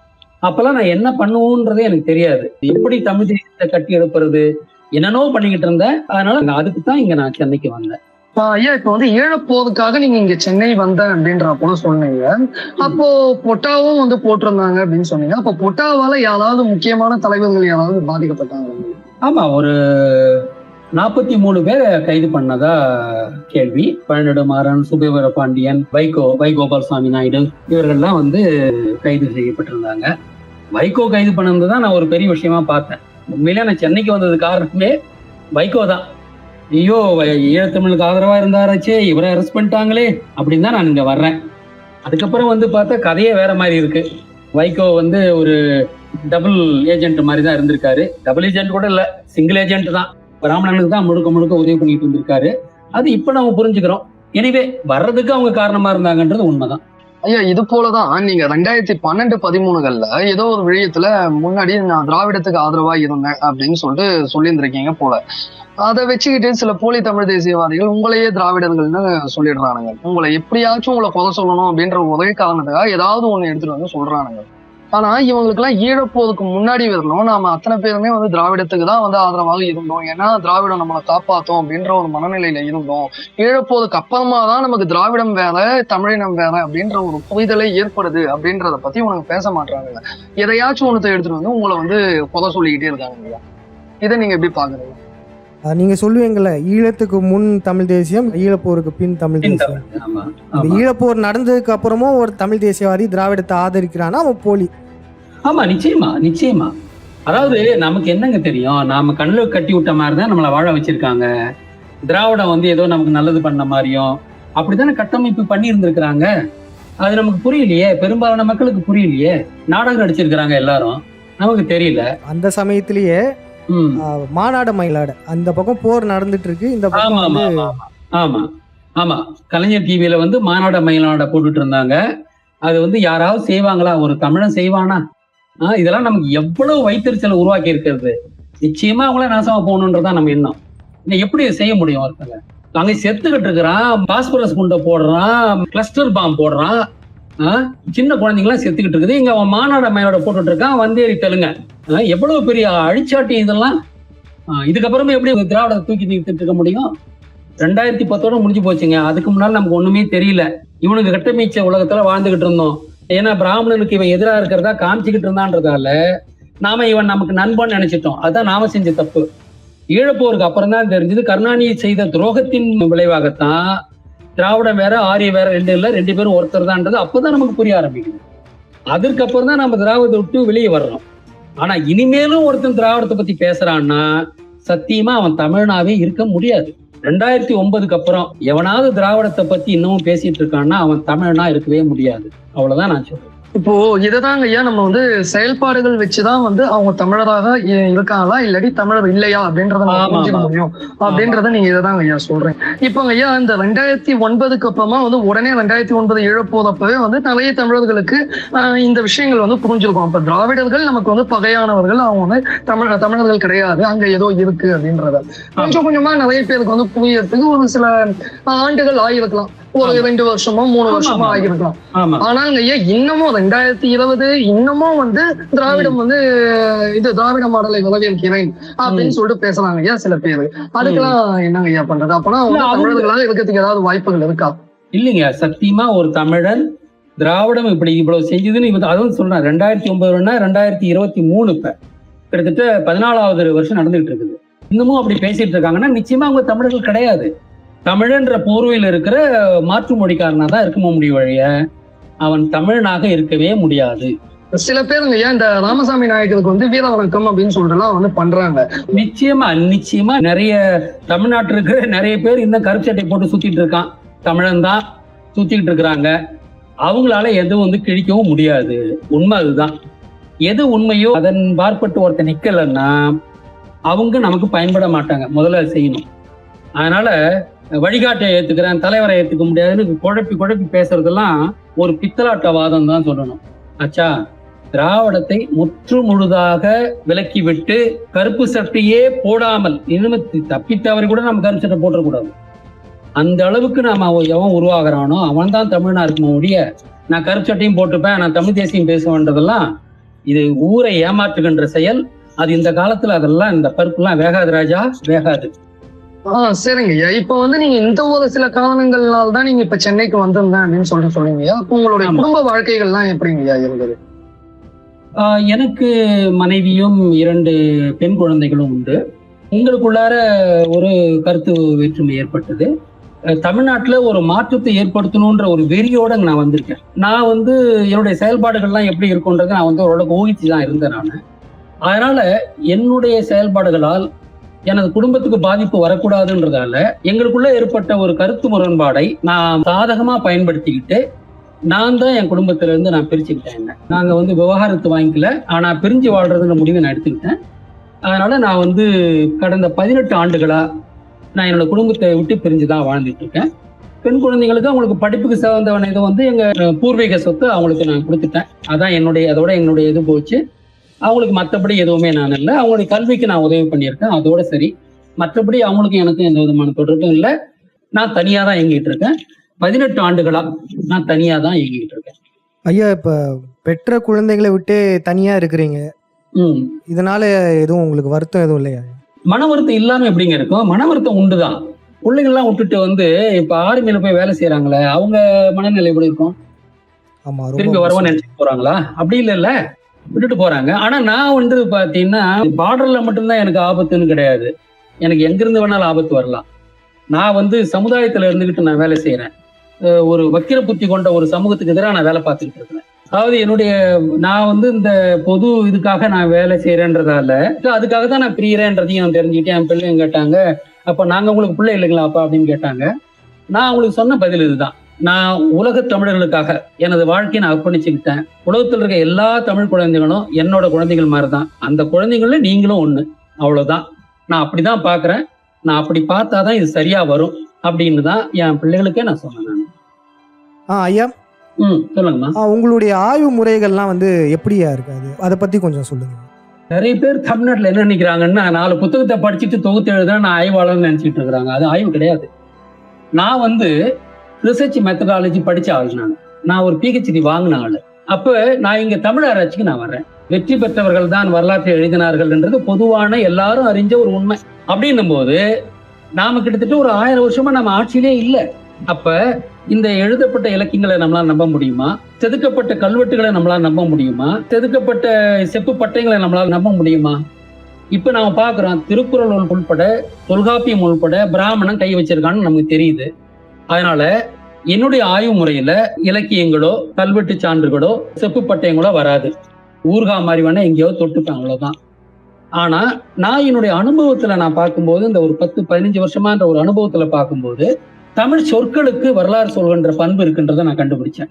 அப்பெல்லாம் நான் என்ன பண்ணுவோன்றதே எனக்கு தெரியாது. எப்படி தமிழ் தேசத்தை கட்டி எழுப்புறது என்னென்னோ பண்ணிக்கிட்டு இருந்தேன். அதனால அதுக்கு தான் இங்க நான் சென்னைக்கு வந்தேன். ஐயா, இப்ப வந்து ஈழப்போதுக்காக நீங்க இங்க சென்னை வந்த அப்படின்ற போல சொன்னீங்க. அப்போ பொட்டாவும் வந்து போட்டிருந்தாங்க அப்படின்னு சொன்னீங்க. அப்போ பொட்டாவால யாராவது முக்கியமான தலைவர்கள் யாராவது பாதிக்கப்பட்டாங்க? ஆமா, ஒரு 43 பேரை கைது பண்ணதா கேள்வி. பழநெடுமாறன், சுபவீர பாண்டியன், வைகோபால் சாமி நாயுடு இவர்கள்லாம் வந்து கைது செய்யப்பட்டிருந்தாங்க. வைகோ கைது பண்ணதுதான் நான் ஒரு பெரிய விஷயமா பார்த்தேன். உண்மையிலே நான் சென்னைக்கு வந்தது காரணமே வைகோ தான். ஐயோ, ஈழத்தமிழுக்கு ஆதரவா இருந்தாராச்சே, இவரை அரெஸ்ட் பண்ணிட்டாங்களே அப்படின்னு தான் நான் இங்க வர்றேன். அதுக்கப்புறம் வந்து பார்த்தா கதையே வேற மாதிரி இருக்கு. வைகோ வந்து ஒரு டபுள் ஏஜென்ட் மாதிரி தான் இருந்திருக்காரு. டபுள் ஏஜென்ட் கூட இல்ல, சிங்கிள் ஏஜென்ட் தான். பிராமணனுக்கு தான் முழுக்க உதவி பண்ணிட்டு இருந்திருக்காரு. அது இப்ப நம்ம புரிஞ்சுக்கிறோம். எனவே வர்றதுக்கு அவங்க காரணமா இருந்தாங்கன்றது உண்மைதான். ஐயா இது போலதான் நீங்க 2012-13 ஏதோ ஒரு விடயத்துல முன்னாடி நான் திராவிடத்துக்கு ஆதரவா இருந்தேன் அப்படின்னு சொல்லிட்டு சொல்லியிருந்திருக்கீங்க போல. அதை வச்சுக்கிட்டு சில போலி தமிழ் தேசியவாதிகள் உங்களையே திராவிடர்கள்னு சொல்லிடுறானுங்க. உங்களை எப்படியாச்சும் உங்களை கொலை சொல்லணும் அப்படின்ற ஒரே காரணத்துக்காக ஏதாவது ஒண்ணு எடுத்துட்டு வந்து சொல்றானுங்க. ஆனா இவங்களுக்கு எல்லாம் ஈழப்போதுக்கு முன்னாடி வரணும் நாம அத்தனை பேருமே வந்து திராவிடத்துக்கு தான் வந்து ஆதரவாக இருந்தோம். ஏன்னா திராவிடம் நம்மளை காப்பாத்தோம் அப்படின்ற ஒரு மனநிலையில இருந்தோம். ஈழப்போதுக்கு அப்புறமா தான் நமக்கு திராவிடம் வேற தமிழினம் வேற அப்படின்ற ஒரு புரிதலை ஏற்படுது அப்படின்றத பத்தி உனக்கு பேச மாட்டாங்க. எதையாச்சும் ஒன்றத்தை எடுத்துட்டு வந்து உங்களை வந்து கொலை சொல்லிக்கிட்டே இருக்காங்க. இதை நீங்க எப்படி பாக்குறீங்க? நீங்க சொல்லுவீங்கல்ல, ஈழத்துக்கு முன் தமிழ் தேசியம், ஈழப்போருக்கு பின் தமிழ் தேசியம். இந்த ஈழப்போர் நடந்ததுக்கு அப்புறமும் ஒரு தமிழ் தேசியவாதி திராவிடத்தை ஆதரிக்கிறான்னா அவன் போலி. ஆமா, நிச்சயமா. அதாவது நமக்கு என்னங்க தெரியும், நாம கண்ணுல கட்டி விட்ட மாதிரிதான் நம்மளை வாழ வச்சிருக்காங்க. திராவிடம் வந்து ஏதோ நமக்கு நல்லது பண்ண மாதிரியும் அப்படித்தானே கட்டமைப்பு பண்ணி இருந்திருக்கிறாங்க. அது நமக்கு புரியலையே, பெரும்பாலான மக்களுக்கு புரியலையே. நாடகம் நடிச்சிருக்கிறாங்க எல்லாரும், நமக்கு தெரியல. அந்த சமயத்திலேயே மாநாடு மயிலாடு அந்த பக்கம் போர் நடந்துட்டு இருக்கு. இந்த பக்கம் ஆமா கலைஞர் டிவியில வந்து மாநாட மயிலாட போட்டுட்டு இருந்தாங்க. அது வந்து யாராவது செய்வாங்களா? ஒரு தமிழன் செய்வானா? இதெல்லாம் நமக்கு எவ்வளவு வைத்தறிச்சலை உருவாக்கி இருக்கிறது. நிச்சயமா அவங்கள நாசமா போகணுன்றதான் நம்ம எண்ணம். எப்படி செய்ய முடியும்? ஒருத்தங்க அங்க செத்துக்கிட்டு இருக்கிறான், பாஸ்பரஸ் குண்டை போடுறான், கிளஸ்டர் பாம்பு போடுறான், சின்ன குழந்தைங்களாம் செத்துக்கிட்டு இருக்குது. இங்க அவன் மாநாட மயிலாட போட்டுட்டு இருக்கான், வந்தேறி தெலுங்க. எவ்வளவு பெரிய அழிச்சாட்டி இதெல்லாம். இதுக்கப்புறமே எப்படி திராவிடத்தை தூக்கி நிறுத்திட்டு இருக்க முடியும்? 2010 முடிஞ்சு போச்சுங்க. அதுக்கு முன்னால நமக்கு ஒண்ணுமே தெரியல. இவனுக்கு கட்டமைச்ச உலகத்துல வாழ்ந்துகிட்டு இருந்தோம். ஏன்னா பிராமணனுக்கு இவன் எதிராக இருக்கிறதா காமிச்சுக்கிட்டு இருந்தான்றதால நாம இவன் நமக்கு நண்பன் நினைச்சிட்டோம். அதுதான் நாம செஞ்ச தப்பு. ஈழப்போருக்கு அப்புறம் தான் தெரிஞ்சது கருணாநிதி செய்த துரோகத்தின் விளைவாகத்தான் திராவிடம் வேற ஆரிய வேற ரெண்டு பேரும் ஒருத்தர் தான்ன்றது அப்பதான் நமக்கு புரிய ஆரம்பிக்குது. அதற்கப்புறம் தான் நம்ம திராவிடத்தை விட்டு வெளியே வர்றோம். ஆனா இனிமேலும் ஒருத்தன் திராவிடத்தை பத்தி பேசுறான்னா சத்தியமா அவன் தமிழனாவே இருக்க முடியாது. 2009 அப்புறம் எவனாவது திராவிடத்தை பத்தி இன்னமும் பேசிட்டு இருக்கான்னா அவன் தமிழனா இருக்கவே முடியாது. அவ்வளவுதான் நான் சொல்றேன். இப்போ இதுதாங்க ஐயா நம்ம வந்து செயல்பாடுகள் வச்சுதான் வந்து அவங்க தமிழராக இருக்காங்களா இல்லாட்டி தமிழர் இல்லையா அப்படின்றத புரிஞ்சுக்க முடியும் அப்படின்றத நீங்க இதைதாங்க ஐயா சொல்றேன். இப்போ ஐயா இந்த 2009 அப்புறமா வந்து உடனே 2009 இழப்போதப்பவே வந்து நிறைய தமிழர்களுக்கு இந்த விஷயங்கள் வந்து புரிஞ்சிருக்கும். அப்ப திராவிடர்கள் நமக்கு வந்து பகையானவர்கள், அவங்க வந்து தமிழர்கள் கிடையாது, அங்க ஏதோ இருக்கு அப்படின்றத கொஞ்சம் கொஞ்சமா நிறைய பேருக்கு வந்து புரியறதுக்கு ஒரு சில ஆண்டுகள் ஆகிருக்கலாம். ஒரு 2 வருஷமோ 3 வருஷமோ ஆகிருக்கலாம். ஆனால் ஐயா இன்னமும் 2020 இன்னமும் வந்து திராவிடம் வந்து இது திராவிட மாடலை வரவேற்கிறேன் அப்படின்னு சொல்லிட்டு பேசுறாங்க ஐயா சில பேரு. அதுக்கெல்லாம் என்னங்க ஐயா பண்றது? அப்பனா தமிழர்களாக இருக்கிறதுக்கு ஏதாவது வாய்ப்புகள் இருக்கா? இல்லைங்க, சத்தியமா ஒரு தமிழன் திராவிடம் இப்படி இவ்வளவு செஞ்சதுன்னு அதுவும் சொல்றேன். 2009 2023 இப்ப கிட்டத்தட்ட 14வது வருஷம் நடந்துகிட்டு இருக்குது. இன்னமும் அப்படி பேசிட்டு இருக்காங்கன்னா நிச்சயமா அவங்க தமிழர்கள் கிடையாது. தமிழன்ற போர்வையில் இருக்கிற மாற்று மொழிக்காரனா தான் இருக்க முடியும் வழிய அவன் தமிழனாக இருக்கவே முடியாது. சில பேருங்க ஏன் இந்த ராமசாமி நாயக்கருக்கு வந்து வீர வணக்கம் அப்படின்னு சொல்லிட்டு வந்து பண்றாங்க. நிச்சயமா நிறைய தமிழ்நாட்டில் இருக்கிற நிறைய பேர் இந்த கருப்பு சட்டை போட்டு சுத்திட்டு இருக்கான், தமிழன் தான் சுத்திக்கிட்டு இருக்கிறாங்க. அவங்களால எதுவும் வந்து கிழிக்கவும் முடியாது. உண்மை அதுதான். எது உண்மையோ அதன் பார்ப்பட்டு ஒருத்தர் நிக்கலன்னா அவங்க நமக்கு பயன்பட மாட்டாங்க. முதல்ல செய்யணும். அதனால வழிகாட்டை ஏத்துக்கிறேன், தலைவரை ஏத்துக்க முடியாதுன்னு குழப்பி பேசுறதெல்லாம் ஒரு பித்தலாட்டவாதம் தான் சொல்லணும். ஆச்சா, திராவிடத்தை முற்று முழுதாக விலக்கி விட்டு கருப்பு சட்டையே போடாமல் இனிமே தப்பித்தவரை கூட நம்ம கருப்பு சட்டை போட்டக்கூடாது. அந்த அளவுக்கு நாம எவன் உருவாகிறானோ அவன் தான் தமிழ்னா இருக்குமோ ஒழிய நான் கருப்பு சட்டையும் போட்டுப்பேன், நான் தமிழ் தேசியம் பேசுவேன்றதெல்லாம் இது ஊரை ஏமாற்றுகின்ற செயல். அது இந்த காலத்துல அதெல்லாம் இந்த பருப்புலாம் வேகாது ராஜா, வேகாது. சரிங்க ஐயா. இப்ப வந்து நீங்க இந்த ஒரு சில காரணங்கள்னால தான் நீங்க இப்ப சென்னைக்கு வந்திருந்தேன் அப்படின்னு சொல்றீங்க. அப்ப உங்களுடைய குடும்ப வாழ்க்கைகள்லாம் எப்படிங்க ஐயா இருந்தது? எனக்கு மனைவியும் 2 பெண் குழந்தைகளும் உண்டு. உங்களுக்குள்ளார ஒரு கருத்து வேற்றுமை ஏற்பட்டது. தமிழ்நாட்டுல ஒரு மாற்றத்தை ஏற்படுத்தணும்ன்ற ஒரு வெறியோட நான் வந்திருக்கேன். நான் வந்து என்னுடைய செயல்பாடுகள்லாம் எப்படி இருக்கும்ன்றது நான் வந்து ஓரளவுக்கு ஊகிச்சு தான் இருந்தேன் நான். அதனால என்னுடைய செயல்பாடுகளால் எனது குடும்பத்துக்கு பாதிப்பு வரக்கூடாதுன்றதால எங்களுக்குள்ள ஏற்பட்ட ஒரு கருத்து முரண்பாடை நான் சாதகமா பயன்படுத்திக்கிட்டு நான் தான் என் குடும்பத்துல இருந்து நான் பிரிச்சுக்கிட்டேன். நாங்க வந்து விவகாரத்து வாங்கிக்கல, ஆனா பிரிஞ்சு வாழ்றதுன்ற முடிவை நான் எடுத்துக்கிட்டேன். அதனால நான் வந்து கடந்த 18 ஆண்டுகளா நான் என்னோட குடும்பத்தை விட்டு பிரிஞ்சுதான் வாழ்ந்துட்டு இருக்கேன். பெண் குழந்தைகளுக்கு அவங்களுக்கு படிப்புக்கு சார்ந்தவன இதை வந்து எங்க பூர்வீக சொத்து அவங்களுக்கு நான் கொடுத்துட்டேன். அதான் அதோட என்னுடைய இது போச்சு. அவங்களுக்கு மற்றபடி எதுவுமே நான் இல்லை. அவங்களுடைய கல்விக்கு நான் உதவி பண்ணியிருக்கேன், அதோட சரி. மற்றபடி அவங்களுக்கும் எனக்கும் எந்த விதமான தொடர்பும் இல்லை. நான் தனியாக தான் இயங்கிட்டு இருக்கேன். 18 ஆண்டுகளா நான் தனியாக தான் இயங்கிட்டு இருக்கேன். ஐயா, இப்ப பெற்ற குழந்தைகளை விட்டு தனியா இருக்கிறீங்க, இதனால எதுவும் உங்களுக்கு வருத்தம் எதுவும் இல்லையா? மன வருத்தம் இல்லாம எப்படிங்க இருக்கும்? மன வருத்தம் உண்டுதான். பிள்ளைங்கள்லாம் விட்டுட்டு வந்து இப்ப ஆர்மியில போய் வேலை செய்யறாங்களே, அவங்க மனநிலை எப்படி இருக்கும்? ஆமா, திரும்பி வருவான்னு நினைச்சிட்டு போறாங்களா? அப்படி இல்ல, விட்டுட்டு போறாங்க. ஆனா நான் வந்து பாத்தீங்கன்னா பார்டர்ல மட்டும்தான் எனக்கு ஆபத்துன்னு கிடையாது. எனக்கு எங்கிருந்து வேணாலும் ஆபத்து வரலாம். நான் வந்து சமுதாயத்துல இருந்துகிட்டு நான் வேலை செய்யறேன். ஒரு வக்கிர புத்தி கொண்ட ஒரு சமூகத்துக்கு எதிராக நான் வேலை பார்த்துக்கிட்டு இருக்கிறேன். அதாவது நான் வந்து இந்த பொது இதுக்காக நான் வேலை செய்யறேன்றதால அதுக்காக தான் நான் பிரியறேன்றதையும் நான் தெரிஞ்சுக்கிட்டேன். என் பிள்ளைங்க கேட்டாங்க, அப்ப நாங்க உங்களுக்கு பிள்ளை இல்லைங்களா அப்பா அப்படின்னு கேட்டாங்க. நான் அவங்களுக்கு சொன்ன பதில் இதுதான். நான் உலக தமிழர்களுக்காக எனது வாழ்க்கையை நான் அர்ப்பணிச்சுக்கிட்டேன். உலகத்தில் இருக்க எல்லா தமிழ் குழந்தைகளும் என்னோட குழந்தைகள் மாதிரிதான். அந்த குழந்தைங்கள நீங்களும் ஒண்ணு, அவ்வளவுதான். நான் அப்படிதான் பாக்குறேன். நான் அப்படி பார்த்தாதான் இது சரியா வரும் அப்படின்னு தான் என் பிள்ளைகளுக்கே நான் சொன்னேன். ஐயா, சொல்லுங்கம்மா. உங்களுடைய ஆய்வு முறைகள்லாம் வந்து எப்படியா இருக்காது, அதை பத்தி கொஞ்சம் சொல்லுங்க. நிறைய பேர் தமிழ்நாட்டில் என்ன நினைக்கிறாங்கன்னா, 4 புத்தகத்தை படிச்சுட்டு தொகுத்து எழுத நான் ஆய்வாளர்னு நினைச்சிட்டு இருக்கிறாங்க. அது ஆய்வு கிடையாது. நான் வந்து ரிசர்ச் மெத்தடாலஜி படிச்ச ஆள். நான் ஒரு PhD வாங்கின ஆள். அப்ப நான் இங்க தமிழ் ஆராய்ச்சிக்கு நான் வர்றேன். வெற்றி பெற்றவர்கள் தான் வரலாற்றை எழுதினார்கள் என்றது பொதுவான எல்லாரும் அறிஞ்ச ஒரு உண்மை. அப்படின்னும் போது நாம கிட்டத்தட்ட ஒரு 1000 வருஷமா நம்ம ஆட்சியிலே இல்லை. அப்ப இந்த எழுதப்பட்ட இலக்கியங்களை நம்மளால நம்ப முடியுமா? செதுக்கப்பட்ட கல்வெட்டுகளை நம்மளால நம்ப முடியுமா? செதுக்கப்பட்ட செப்பு பட்டைகளை நம்மளால நம்ப முடியுமா? இப்ப நாம பாக்குறோம், திருக்குறள் உள்பட தொல்காப்பியம் உள்பட பிராமணன் கை வச்சிருக்கான்னு நமக்கு தெரியுது. அதனால என்னுடைய ஆய்வு முறையில இலக்கியங்களோ கல்வெட்டு சான்றுகளோ செப்பு பட்டயங்களோ வராது. ஊர்கா மாதிரி வேணா எங்கேயோ தொட்டுப்பேன், அவ்வளவுதான். ஆனா நான் என்னுடைய அனுபவத்துல நான் பார்க்கும்போது, இந்த ஒரு 10-15 வருஷமான்ற ஒரு அனுபவத்துல பார்க்கும்போது, தமிழ் சொற்களுக்கு வரலாறு சொல்கின்ற பண்பு இருக்குன்றதை நான் கண்டுபிடிச்சேன்.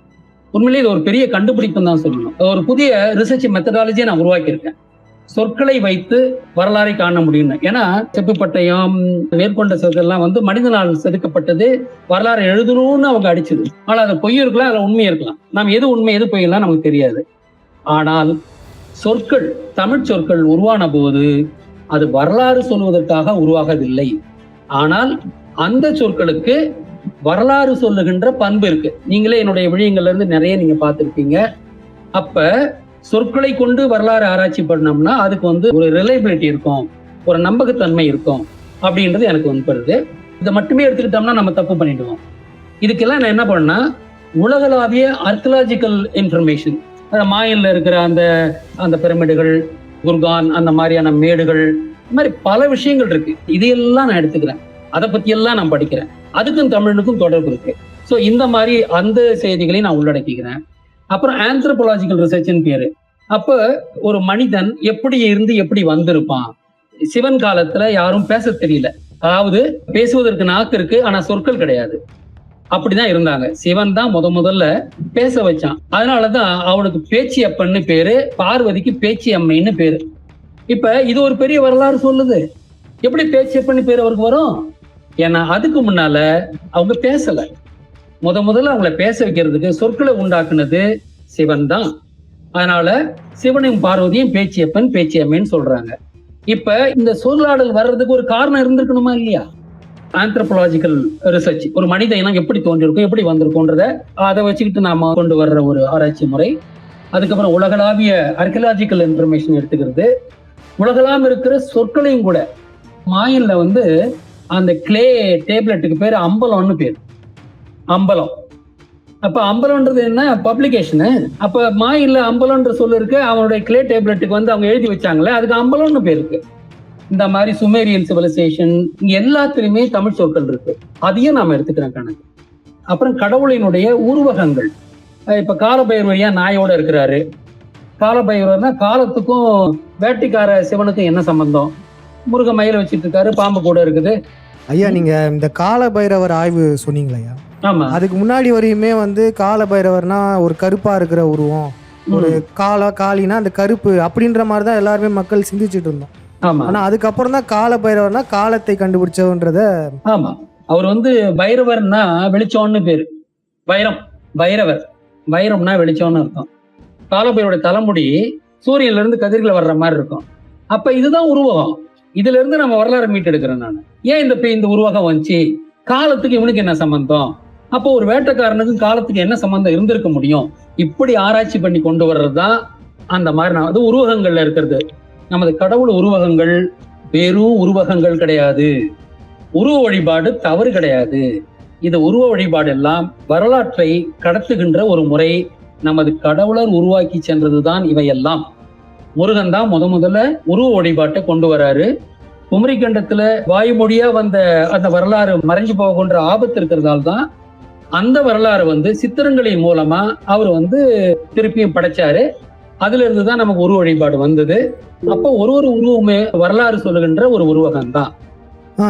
உண்மையிலேயே இது ஒரு பெரிய கண்டுபிடிப்புன்னு தான் சொல்லணும். ஒரு புதிய ரிசர்ச் மெத்தடாலஜியை நான் உருவாக்கியிருக்கேன். சொற்களை வைத்து வரலாறை காண முடியும். ஏன்னா செப்பு பட்டயம் மேற்கொண்ட சொற்கள்லாம் வந்து மனிதனால் செதுக்கப்பட்டது, வரலாறு எழுதணும்னு அவங்க அடிச்சது. ஆனால் அது பொய் இருக்கலாம், அதுல உண்மை இருக்கலாம். நாம் எது உண்மை எது பொய்யெல்லாம் நமக்கு தெரியாது. ஆனால் சொற்கள், தமிழ் சொற்கள் உருவான போது அது வரலாறு சொல்வதற்காக உருவாகவில்லை. ஆனால் அந்த சொற்களுக்கு வரலாறு சொல்லுகின்ற பண்பு இருக்கு. நீங்களே என்னுடைய விழியங்கள்ல இருந்து நிறைய நீங்க பார்த்திருப்பீங்க. அப்ப சொற்களை கொண்டு வரலாறு ஆராய்ச்சி பண்ணோம்னா அதுக்கு வந்து ஒரு ரிலையபிலிட்டி இருக்கும், ஒரு நம்பகத்தன்மை இருக்கும் அப்படின்றது எனக்கு வந்து. இதை மட்டுமே எடுத்துக்கிட்டோம்னா நம்ம தப்பு பண்ணிடுவோம். இதுக்கெல்லாம் நான் என்ன பண்ணேன்னா, உலகளாவிய ஆர்கியலாஜிக்கல் இன்ஃபர்மேஷன், மாயன்ல இருக்கிற அந்த பிரமிடுகள், குர்கான், அந்த மாதிரியான மேடுகள், இந்த மாதிரி பல விஷயங்கள் இருக்கு. இதையெல்லாம் நான் எடுத்துக்கிறேன். அதை பத்தி எல்லாம் நான் படிக்கிறேன். அதுக்கும் தமிழுக்கும் தொடர்பு இருக்கு. ஸோ இந்த மாதிரி அந்த செய்திகளையும் நான் உள்ளடக்கிக்கிறேன். அப்புறம் ஆந்த்ரோபாலஜிக்கல் ரிசர்ச்னு பேரு. அப்ப ஒரு மனிதன் எப்படி இருந்து எப்படி வந்திருப்பான். சிவன் காலத்துல யாரும் பேச தெரியல, அதாவது பேசுவதற்கு நாக்கு இருக்கு ஆனா சொற்கள் கிடையாது. அப்படிதான் இருந்தாங்க. சிவன் தான் முதல்ல பேச வச்சான். அதனாலதான் அவனுக்கு பேச்சி அப்பன்னு பேரு, பார்வதிக்கு பேச்சி அம்மைன்னு பேரு. இப்ப இது ஒரு பெரிய வரலாறு சொல்லுது. எப்படி பேச்சி அப்பன்னு பேரு அவருக்கு வரும்? ஏன்னா அதுக்கு முன்னால அவங்க பேசல. முதல்ல அவங்கள பேச வைக்கிறதுக்கு சொற்களை உண்டாக்குனது சிவன் தான். அதனால சிவனையும் பார்வதியும் பேச்சியப்பன் பேச்சியம்மன்னு சொல்றாங்க. இப்ப இந்த சொல்லாடல் வர்றதுக்கு ஒரு காரணம் இருந்திருக்கணுமா இல்லையா? ஆந்த்ரோபாலஜிக்கல் ரிசர்ச், ஒரு மனித இனம் எப்படி தோன்றிருக்கும் எப்படி வந்திருக்கும்ன்றத அதை வச்சுக்கிட்டு நாம கொண்டு வர்ற ஒரு ஆராய்ச்சி முறை. அதுக்கப்புறம் உலகளாவிய ஆர்கியலாஜிக்கல் இன்ஃபர்மேஷன் எடுத்துக்கிறது. உலகளாம் இருக்கிற சொற்களையும் கூட மாயன்ல வந்து அந்த கிளே டேப்லெட்டுக்கு பேர் அம்பலம்னு பேர். அம்பலம். அப்ப அம்பலம்ன்றது என்ன? பப்ளிகேஷனு. அப்ப மாயில்ல அம்பலம்ன்ற சொல்லு இருக்கு. அவனுடைய கிளே டேப்லெட்டுக்கு வந்து அவங்க எழுதி வச்சாங்களே, அதுக்கு அம்பலம்னு பேர் இருக்கு. இந்த மாதிரி சுமேரியன் சிவிலைசேஷன், இங்க எல்லாத்துலயுமே தமிழ் சொற்கள் இருக்கு. அதையும் நாம எடுத்துக்கிறோம் கணக்கு. அப்புறம் கடவுளினுடைய உருவகங்கள். இப்ப காலபைரவர் ஏன் நாயோட இருக்கிறாரு? காலபைரவர்னா காலத்துக்கும் வேட்டைக்கார சிவனுக்கும் என்ன சம்பந்தம்? முருக மயில வச்சிட்டு இருக்காரு, பாம்பு கூட இருக்குது. ஐயா, நீங்க இந்த கால பைரவர் ஆய்வு சொன்னீங்களா? ஆமா. அதுக்கு முன்னாடி வரையுமே வந்து கால பைரவர்னா ஒரு கருப்பா இருக்கிற உருவம், ஒரு காளினா அந்த கருப்பு அப்படின்ற மாதிரி தான் எல்லாருமே மக்கள் சிந்திச்சுட்டு இருந்தோம். ஆமா. ஆனா அதுக்கப்புறம் தான் கால பைரவர்னா காலத்தை கண்டுபிடிச்சவன்றத. ஆமா, அவர் வந்து பைரவர்னா வெளிச்சம்னு பேரு. பைரவர் வைரம்னா வெளிச்சம்னு அர்த்தம். காலபைரவருடைய தலைமுடி சூரியன்ல இருந்து கதிர்கள் வர்ற மாதிரி இருக்கும். அப்ப இதுதான் உருவகம். இதுல இருந்து நம்ம வரலாறு மீட்டு எடுக்கிறேன் நான். ஏன் இந்த உருவகம் வந்துச்சு, காலத்துக்கு இவனுக்கு என்ன சம்பந்தம், அப்போ ஒரு வேட்டைக்காரனுக்கும் காலத்துக்கு என்ன சம்பந்தம் இருந்திருக்க முடியும், இப்படி ஆராய்ச்சி பண்ணி கொண்டு வர்றதுதான் அந்த மாதிரி. அது உருவகங்கள்ல இருக்கிறது. நமது கடவுள் உருவகங்கள் வெறும் உருவகங்கள் கிடையாது. உருவ வழிபாடு தவறு கிடையாது. இது உருவ வழிபாடு எல்லாம் வரலாற்றை கடத்துகின்ற ஒரு முறை. நமது கடவுளர் உருவாக்கி சென்றதுதான் இவையெல்லாம். முருகன் தான் முதல்ல உருவ வழிபாட்டை கொண்டு வராரு. குமரிக்கண்டத்துல வாய்மொழியா வந்த அந்த வரலாறு மறைஞ்சு போகின்ற ஆபத்து இருக்கிறதால தான் அந்த வரலாறு வந்து சித்திரங்களின் மூலமா அவர் வந்து திருப்பியும் படைச்சாரு. அதுல இருந்துதான் நமக்கு உருவ வழிபாடு வந்தது. அப்போ ஒரு உருவமே வரலாறு சொல்லுகின்ற ஒரு உருவகம் தான்.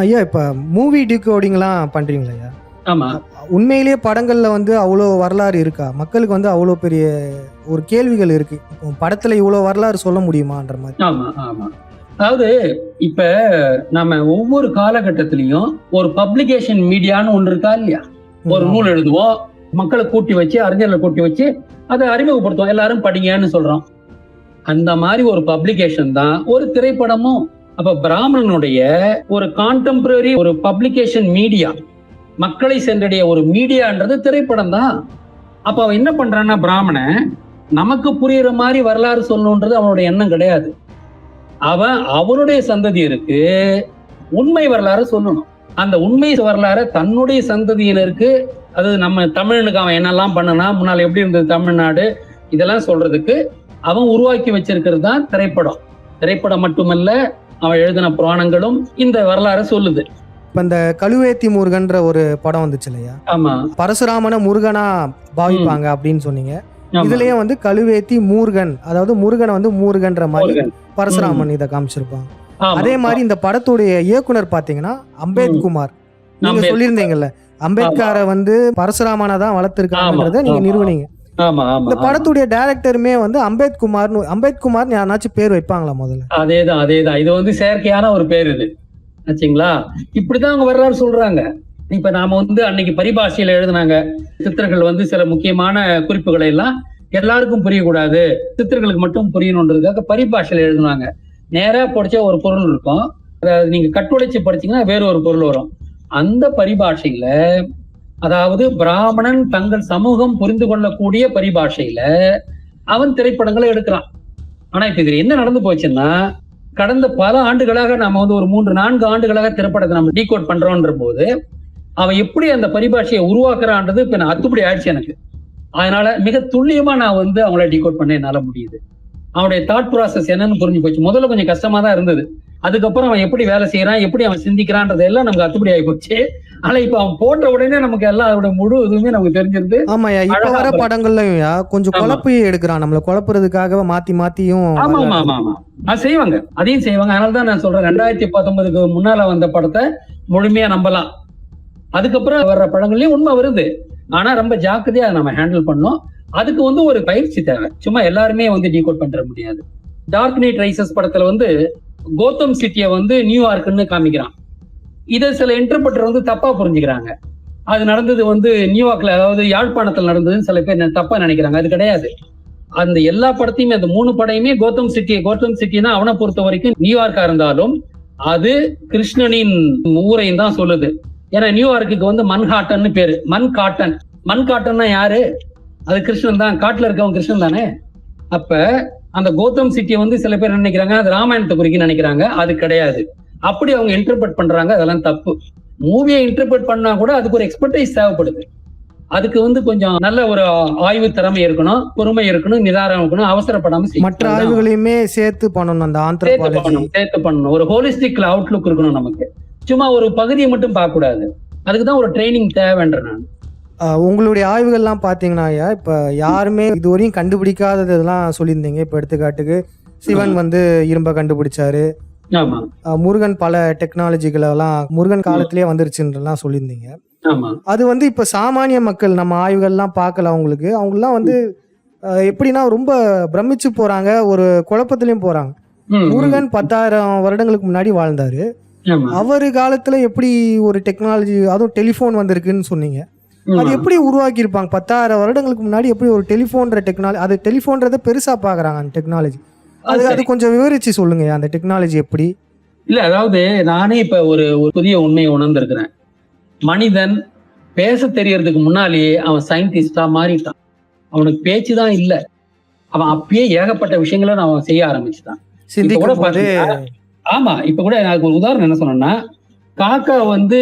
ஐயா இப்ப மூவி டிகோடிங்லாம் பண்றீங்களா ஐயா? ஆமா. உண்மையிலேயே படங்கள்ல வந்து அவ்வளோ வரலாறு இருக்கா? மக்களுக்கு வந்து அவ்வளோ பெரிய ஒரு கேள்விகள் இருக்கு. படத்துல இவ்வளோ வரலாறு சொல்ல முடியுமான்ற மாதிரி. ஆமா ஆமா. அதாவது இப்ப நம்ம ஒவ்வொரு காலகட்டத்திலையும் ஒரு பப்ளிகேஷன் மீடியான்னு ஒன்று இருக்கா இல்லையா? ஒரு நூல் எழுதுவோம், மக்களை கூட்டி வச்சு, அறிஞர்களை கூட்டி வச்சு அதை அறிமுகப்படுத்துவோம், எல்லாரும் படிங்கன்னு சொல்றோம். அந்த மாதிரி ஒரு பப்ளிகேஷன் தான் ஒரு திரைப்படமும். அப்ப பிராமணனுடைய ஒரு கான்டெம்பரரி ஒரு பப்ளிகேஷன் மீடியா, மக்களை சென்றடைய ஒரு மீடியான்றது திரைப்படம் தான். அப்ப அவன் என்ன பண்றான்னா, பிராமணன் நமக்கு புரியுற மாதிரி வரலாறு சொல்லணுன்றது அவனுடைய எண்ணம் கிடையாது. அவன் அவனுடைய சந்ததியருக்கு உண்மை வரலாறு சொல்லணும். அந்த உண்மை வரலாற தன்னுடைய சந்ததியினருக்கு, அது நம்ம தமிழனுக்கு அவன் என்னெல்லாம் பண்ணனா, முன்னால் எப்படி இருந்தது தமிழ்நாடு, இதெல்லாம் சொல்றதுக்கு அவன் உருவாக்கி வச்சிருக்கிறது தான் திரைப்படம். திரைப்படம் மட்டுமல்ல, அவன் எழுதின புராணங்களும் இந்த வரலாறு சொல்லுது. இப்ப இந்த கழுவேத்தி முருகன்ற ஒரு படம் வந்துச்சு இல்லையா? ஆமா. பரசுராமனை முருகனா பாவிப்பாங்க அப்படின்னு சொன்னீங்க. இதுலயே வந்து கழுவேத்தி முருகன், அதாவது முருகனை வந்து முருகன்ற மாதிரி பரசுராமன் இதை காமிச்சிருப்பாங்க. அதே மாதிரி இந்த படத்துடைய இயக்குனர் பாத்தீங்கன்னா அம்பேத்குமார். நீங்க சொல்லியிருந்தீங்கல்ல, அம்பேத்கரை வந்து பரசுராமனை தான் வளர்த்திருக்காங்கன்றத நீங்க நிறுவனீங்க. இந்த படத்துடைய டைரக்டருமே வந்து அம்பேத்குமார் யாராச்சும் பேர் வைப்பாங்களா முதல்ல? அதேதான். இது வந்து செயற்கையான ஒரு பேர் இது ஆச்சுங்களா. இப்படிதான் அவங்க வரலாறு சொல்றாங்க. இப்ப நாம வந்து அன்னைக்கு பரிபாஷையில எழுதுனாங்க சித்தர்கள் வந்து சில முக்கியமான குறிப்புகளை எல்லாம் எல்லாருக்கும் புரியக்கூடாது, சித்தர்களுக்கு மட்டும் புரியணுன்றதுக்காக பரிபாஷையில எழுதுனாங்க. நேரா படிச்சா ஒரு பொருள் இருக்கும், அதாவது நீங்க கட்டுடைச்சு படிச்சீங்கன்னா வேற ஒரு பொருள் வரும். அந்த பரிபாஷையில, அதாவது பிராமணன் தங்கள் சமூகம் புரிந்து கொள்ளக்கூடிய பரிபாஷையில அவன் திரைப்படங்களை எடுக்கிறான். ஆனா இப்ப இதுல என்ன நடந்து போச்சுன்னா, கடந்த பல ஆண்டுகளாக நாம வந்து ஒரு 3-4 ஆண்டுகளாக திரைப்படத்தை நம்ம டீகோட் பண்றோன்ற போது அவன் எப்படி அந்த பரிபாஷையை உருவாக்குறான்றது இப்ப நான் அத்துப்படி ஆயிடுச்சு எனக்கு. அதனால மிக துல்லியமா நான் வந்து அவங்கள டீகோட் பண்ண என்னால முடியுது. அவனுடைய தாட் ப்ராசஸ் என்னன்னு புரிஞ்சு போச்சு. முதல்ல கொஞ்சம் கஷ்டமா தான் இருந்தது. அதுக்கப்புறம் அவன் எப்படி வேலை செய்யறான், எப்படி அவன் சிந்திக்கிறான்றது எல்லாம் நமக்கு அத்துப்படி ஆகி போச்சு. ஆனா இப்ப அவன் போட்ட உடனே நமக்கு எல்லாம் அதோட முழு இதுவுமே நமக்கு தெரிஞ்சிருந்து. ஆமாயா, இப்ப வர படங்கள்லயும் கொஞ்சம் குழப்பி எடுக்கிறான், நம்மள குழப்புறதுக்காக மாத்தியும். ஆமா அது செய்வாங்க, அதையும் செய்வாங்க. அதனாலதான் நான் சொல்றேன், 2019க்கு முன்னால வந்த படத்தை முழுமையா நம்பலாம். அதுக்கப்புறம் வர்ற படங்கள்லயும் உண்மை வருது. ஆனா ரொம்ப ஜாக்கிரதையா நம்ம ஹேண்டில் பண்ணோம். அதுக்கு வந்து ஒரு பயிற்சி தேவை. சும்மா எல்லாருமே வந்து டீகோட் பண்ற முடியாது. டார்க் நைட் ரைசஸ் படத்துல வந்து கோத்தம் சிட்டியை வந்து நியூயார்க்னு காமிக்கிறான். இதை சில இன்டர்பிரட்டர் வந்து தப்பா புரிஞ்சுக்கிறாங்க. அது நடந்தது வந்து நியூயார்க்ல, அதாவது யாழ்ப்பாணத்தில் நடந்ததுன்னு சில பேர் தப்பா நினைக்கிறாங்க. அது கிடையாது. அந்த எல்லா படத்தையுமே, அந்த 3 படையுமே கோத்தம் சிட்டினா அவனை பொறுத்த வரைக்கும் நியூயார்க்கா இருந்தாலும் அது கிருஷ்ணனின் ஊரையும் தான் சொல்லுது. ஏன்னா நியூயார்க்கு வந்து மன்ஹாட்டன்னு பேரு. மன்காட்டன்னா யாரு? அது கிருஷ்ணன் தான். காட்டுல இருக்கவன் கிருஷ்ணன் தானே. அப்ப அந்த கோத்தம் சிட்டியை வந்து சில பேர் நினைக்கிறாங்க அது ராமாயணத்தை குறிக்க நினைக்கிறாங்க. அது கிடையாது. அப்படி அவங்க இன்டர்பிரட் பண்றாங்க. அதெல்லாம் தப்பு. மூவியை இன்டர்பிரட் பண்ணா கூட அதுக்கு ஒரு எக்ஸ்பர்டைஸ் தேவைப்படுது. அதுக்கு வந்து கொஞ்சம் நல்ல ஒரு ஆய்வு திறமை இருக்கணும், பொறுமை இருக்கணும், நிதானம் இருக்கணும், அவசரப்படாம மற்ற ஆய்வுகளையுமே சேர்த்து பண்ணணும். அந்த சேர்த்து பண்ணணும். ஒரு ஹோலிஸ்டிக் அவுட்லுக் இருக்கணும் நமக்கு. சும்மா ஒரு பகுதியை மட்டும் பார்க்க கூடாது. அதுக்குதான் ஒரு ட்ரைனிங் தேவைன்ற நான். உங்களுடைய ஆய்வுகள்லாம் பார்த்தீங்கன்னா இப்போ யாருமே இதுவரையும் கண்டுபிடிக்காததெல்லாம் சொல்லியிருந்தீங்க. இப்போ எடுத்துக்காட்டுக்கு சிவன் வந்து இரும்பை கண்டுபிடிச்சாரு, முருகன் பல டெக்னாலஜிகளெல்லாம் முருகன் காலத்திலேயே வந்துருச்சுன்றலாம் சொல்லியிருந்தீங்க. அது வந்து இப்போ சாமானிய மக்கள் நம்ம ஆய்வுகள்லாம் பார்க்கல. அவங்களாம் வந்து எப்படின்னா ரொம்ப பிரமிச்சு போறாங்க, ஒரு குழப்பத்திலையும் போறாங்க. முருகன் 10,000 வருடங்களுக்கு முன்னாடி வாழ்ந்தாரு. ஆமா. அவரு காலத்துல எப்படி ஒரு டெக்னாலஜி, அதுவும் டெலிஃபோன் வந்திருக்குன்னு சொன்னீங்க, அது ஆமா. எப்படி உருவாக்கி இருப்பாங்க? 10,000 வருடங்களுக்கு முன்னாடி எப்படி ஒரு டெலிஃபோன்ற டெக்னாலஜி, அது டெலிஃபோன்றதை பெருசா பாக்குறாங்க அந்த டெக்னாலஜி, அது சரி. அது கொஞ்சம் விவரிச்சு சொல்லுங்க அந்த டெக்னாலஜி எப்படி. இல்ல, அதாவது நானே இப்ப ஒரு ஒரு புதிய உண்மையை உணர்ந்திருக்கிறேன். மனிதன் பேச தெரியறதுக்கு முன்னாலேயே அவன் சயின்டிஸ்டா மாறிட்டான். அவனுக்கு பேச்சு தான் இல்ல, அவன் அப்பயே ஏகப்பட்ட விஷயங்களை அவன் செய்ய ஆரம்பிச்சுட்டான். இப்ப கூட சிந்திக்கும் போது பாத்தீங்கன்னா, ஆமா, இப்ப கூட எனக்கு ஒரு உதாரணம் என்ன சொன்னேன்னா, காக்கா வந்து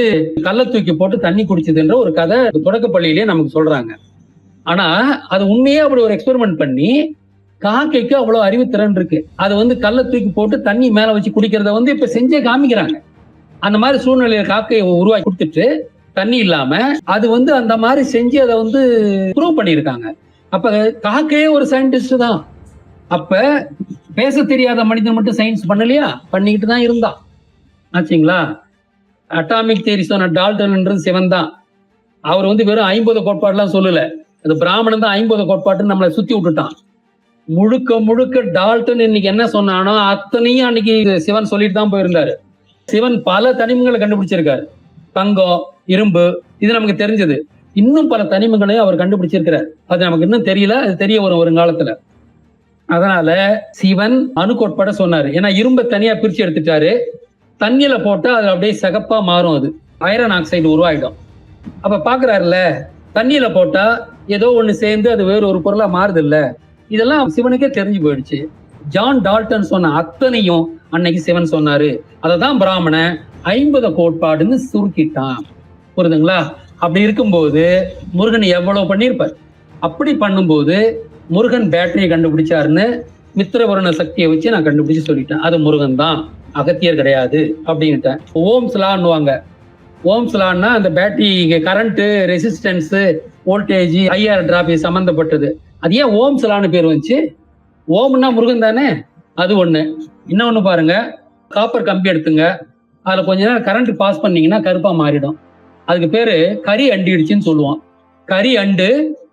கல்ல தூக்கி போட்டு தண்ணி குடிச்சதுன்ற ஒரு கதை தொடக்கப்பள்ளியிலேயே நமக்கு சொல்றாங்க. ஆனா அது உண்மையே அப்படி ஒரு எக்ஸ்பெரிமெண்ட் பண்ணி காக்கைக்கு அவ்வளவு அறிவுத்திறன் இருக்கு. அது வந்து கல்ல தூக்கி போட்டு தண்ணி மேல வச்சு குடிக்கிறத வந்து இப்ப செஞ்சே காமிக்கிறாங்க. அந்த மாதிரி சூழ்நிலையில காக்கையை உருவாக்கி கொடுத்துட்டு தண்ணி இல்லாம அது வந்து அந்த மாதிரி செஞ்சு அதை வந்து ப்ரூவ் பண்ணியிருக்காங்க. அப்ப காக்கையே ஒரு சயின்டிஸ்ட் தான். அப்ப பேச தெரியாத மனிதன் மட்டும் சயின்ஸ் பண்ணலையா, பண்ணிக்கிட்டு தான் இருந்தான். ஆச்சுங்களா? அட்டாமிக் தியரி சொன்ன டால்டன்ன்றது சிவன் தான். அவர் வந்து வெறும் 50 கோட்பாடுலாம் சொல்லல, அது பிராமணன் தான் 50 கோட்பாட்டுன்னு நம்மளை சுத்தி விட்டுட்டான். முழுக்க முழுக்க டால்டன் இன்னைக்கு என்ன சொன்னானோ அத்தனையும் அன்னைக்கு சிவன் சொல்லிட்டு தான் போயிருந்தாரு. சிவன் பல தனிமங்களை கண்டுபிடிச்சிருக்காரு. தங்கம், இரும்பு, இது நமக்கு தெரிஞ்சது. இன்னும் பல தனிமங்களையும் அவர் கண்டுபிடிச்சிருக்கிறார். அது நமக்கு இன்னும் தெரியல, அது தெரிய வரும் வருங்காலத்துல. அதனால சிவன் அணு கோட்பாட சொன்னாரு. ஏன்னா இரும்பை தனியா பிரிச்சு எடுத்துட்டாரு. தண்ணியில போட்டா அது அப்படியே சிகப்பா மாறும், அது அயரன் ஆக்சைடு உருவாயிடும். அப்ப பாக்குறாருல, தண்ணியில போட்டா ஏதோ ஒண்ணு சேர்ந்து அது வேற ஒரு பொருளா மாறுது இல்ல. இதெல்லாம் சிவனுக்கே தெரிஞ்சு போயிடுச்சு. ஜான் டால்டன் சொன்ன அத்தனையும் அன்னைக்கு சிவன் சொன்னாரு. அததான் பிராமணன் 50 கோட்பாடுன்னு சுருக்கிட்டான். புரியுதுங்களா? அப்படி இருக்கும்போது முருகன் எவ்வளவு பண்ணியிருப்பார். அப்படி பண்ணும்போது முருகன் பேட்டரியை கண்டுபிடிச்சாருன்னு மித்திரவருண சக்தியை வச்சு நான் கண்டுபிடிச்சு சொல்லிட்டேன். அது முருகன் தான், அகத்தியர் கிடையாது அப்படின்ட்டேன். ஓம்ஸ் லான்னுவாங்க. ஓம்ஸ் லான்னா அந்த battery current, resistance, voltage, IR drop சம்பந்தப்பட்டது. அது ஏன் ஓம்ஸ் லான்னு பேர் வந்துச்சு? ஓம்னா முருகன் தானே, அது ஒண்ணு. இன்னொன்னு பாருங்க, காப்பர் கம்பி எடுத்துங்க, அதுல கொஞ்ச நேரம் கரண்ட் பாஸ் பண்ணீங்கன்னா கருப்பா மாறிடும். அதுக்கு பேரு கரி அண்டிடுச்சுன்னு சொல்லுவான். கரி அண்டு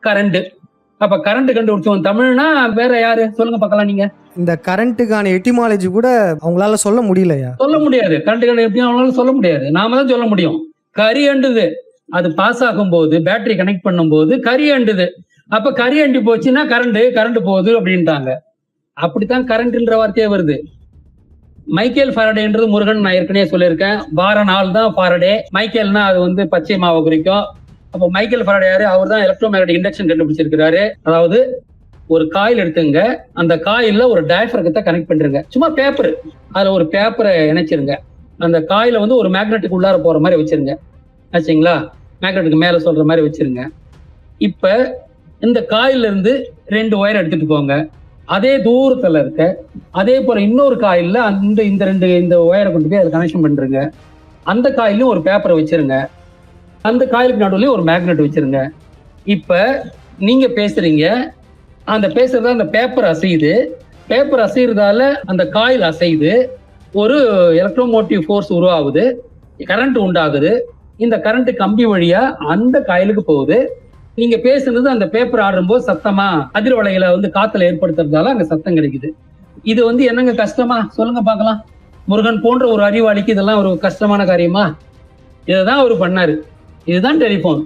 கரண்ட். அப்ப கரண்ட் கண்டுபிடிச்சவன் தமிழ்னா வேற யாரு சொல்லுங்க பார்க்கலாம். நீங்க இந்த கரண்ட்டுக்கான எட்டிமாலஜி கூட அவங்களால சொல்ல முடியலையா? சொல்ல முடியாது. கரண்ட் எப்படியும் அவங்களால சொல்ல முடியாது, நாம தான் சொல்ல முடியும். கரி அண்டுது, அது பாஸ் ஆகும் போது பேட்டரி கனெக்ட் பண்ணும் போது கரி அண்டுது. அப்ப கரி அண்டி போச்சுன்னா கரண்ட் போகுது அப்படின்ட்டாங்க. அப்படித்தான் கரண்ட்ன்ற வார்த்தையே வருது. மைக்கேல் ஃபாரடேன்றது முருகன் நான் ஏற்கனவே சொல்லியிருக்கேன். வார நாள் தான் ஃபாரடே. மைக்கேல்னா அது வந்து பச்சை மாவை குறிக்கும். அப்போ மைக்கேல் ஃபாரடே யாரு? அவர் தான் எலக்ட்ரோ மேக்னெட்டிக் இண்டக்ஷன் கண்டுபிடிச்சிருக்கிறாரு. அதாவது ஒரு காயில் எடுத்துங்க, அந்த காயில்ல ஒரு டயஃப்ரகத்தை கனெக்ட் பண்ணிருங்க. சும்மா பேப்பர், அதுல ஒரு பேப்பரை இணைச்சிருங்க. அந்த காயில வந்து ஒரு மேக்னெட்டுக்கு உள்ளார போற மாதிரி வச்சிருங்க. ஆச்சுங்களா? மேக்னெட்டுக்கு மேல சொல்ற மாதிரி வச்சிருங்க. இப்ப இந்த காயில இருந்து 2 ஒயர் எடுத்துட்டு போங்க. அதே தூரத்துல இருக்க அதே போல இன்னொரு காயில்ல இந்த ஒயரை கொண்டு போய் அதை கனெக்ஷன் பண்றீங்க. அந்த காயிலையும் ஒரு பேப்பரை வச்சிருங்க. அந்த காயிலுக்கு நடுவுலயும் ஒரு மேக்னெட் வச்சிருங்க. இப்ப நீங்க பேசுறீங்க, அந்த பேசுறதா அந்த பேப்பர் அசையுது. பேப்பர் அசைறதால அந்த காயில் அசையுது. ஒரு எலக்ட்ரோமோட்டிவ் ஃபோர்ஸ் உருவாகுது, கரண்ட் உண்டாகுது. இந்த கரண்ட் கம்பி வழியா அந்த காயிலுக்கு போகுது. நீங்க பேசுனது அந்த பேப்பர் ஆடும்போது சத்தமா அதிர்வலைகளை வந்து காத்துல ஏற்படுத்துறதால அங்க சத்தம் கிடைக்குது. இது வந்து என்னங்க கஷ்டமா சொல்லுங்க பார்க்கலாம்? முருகன் போன்ற ஒரு அறிவாளிக்கு இதெல்லாம் ஒரு கஷ்டமான காரியமா? இதைதான் அவரு பண்ணாரு. இதுதான் டெலிஃபோன்.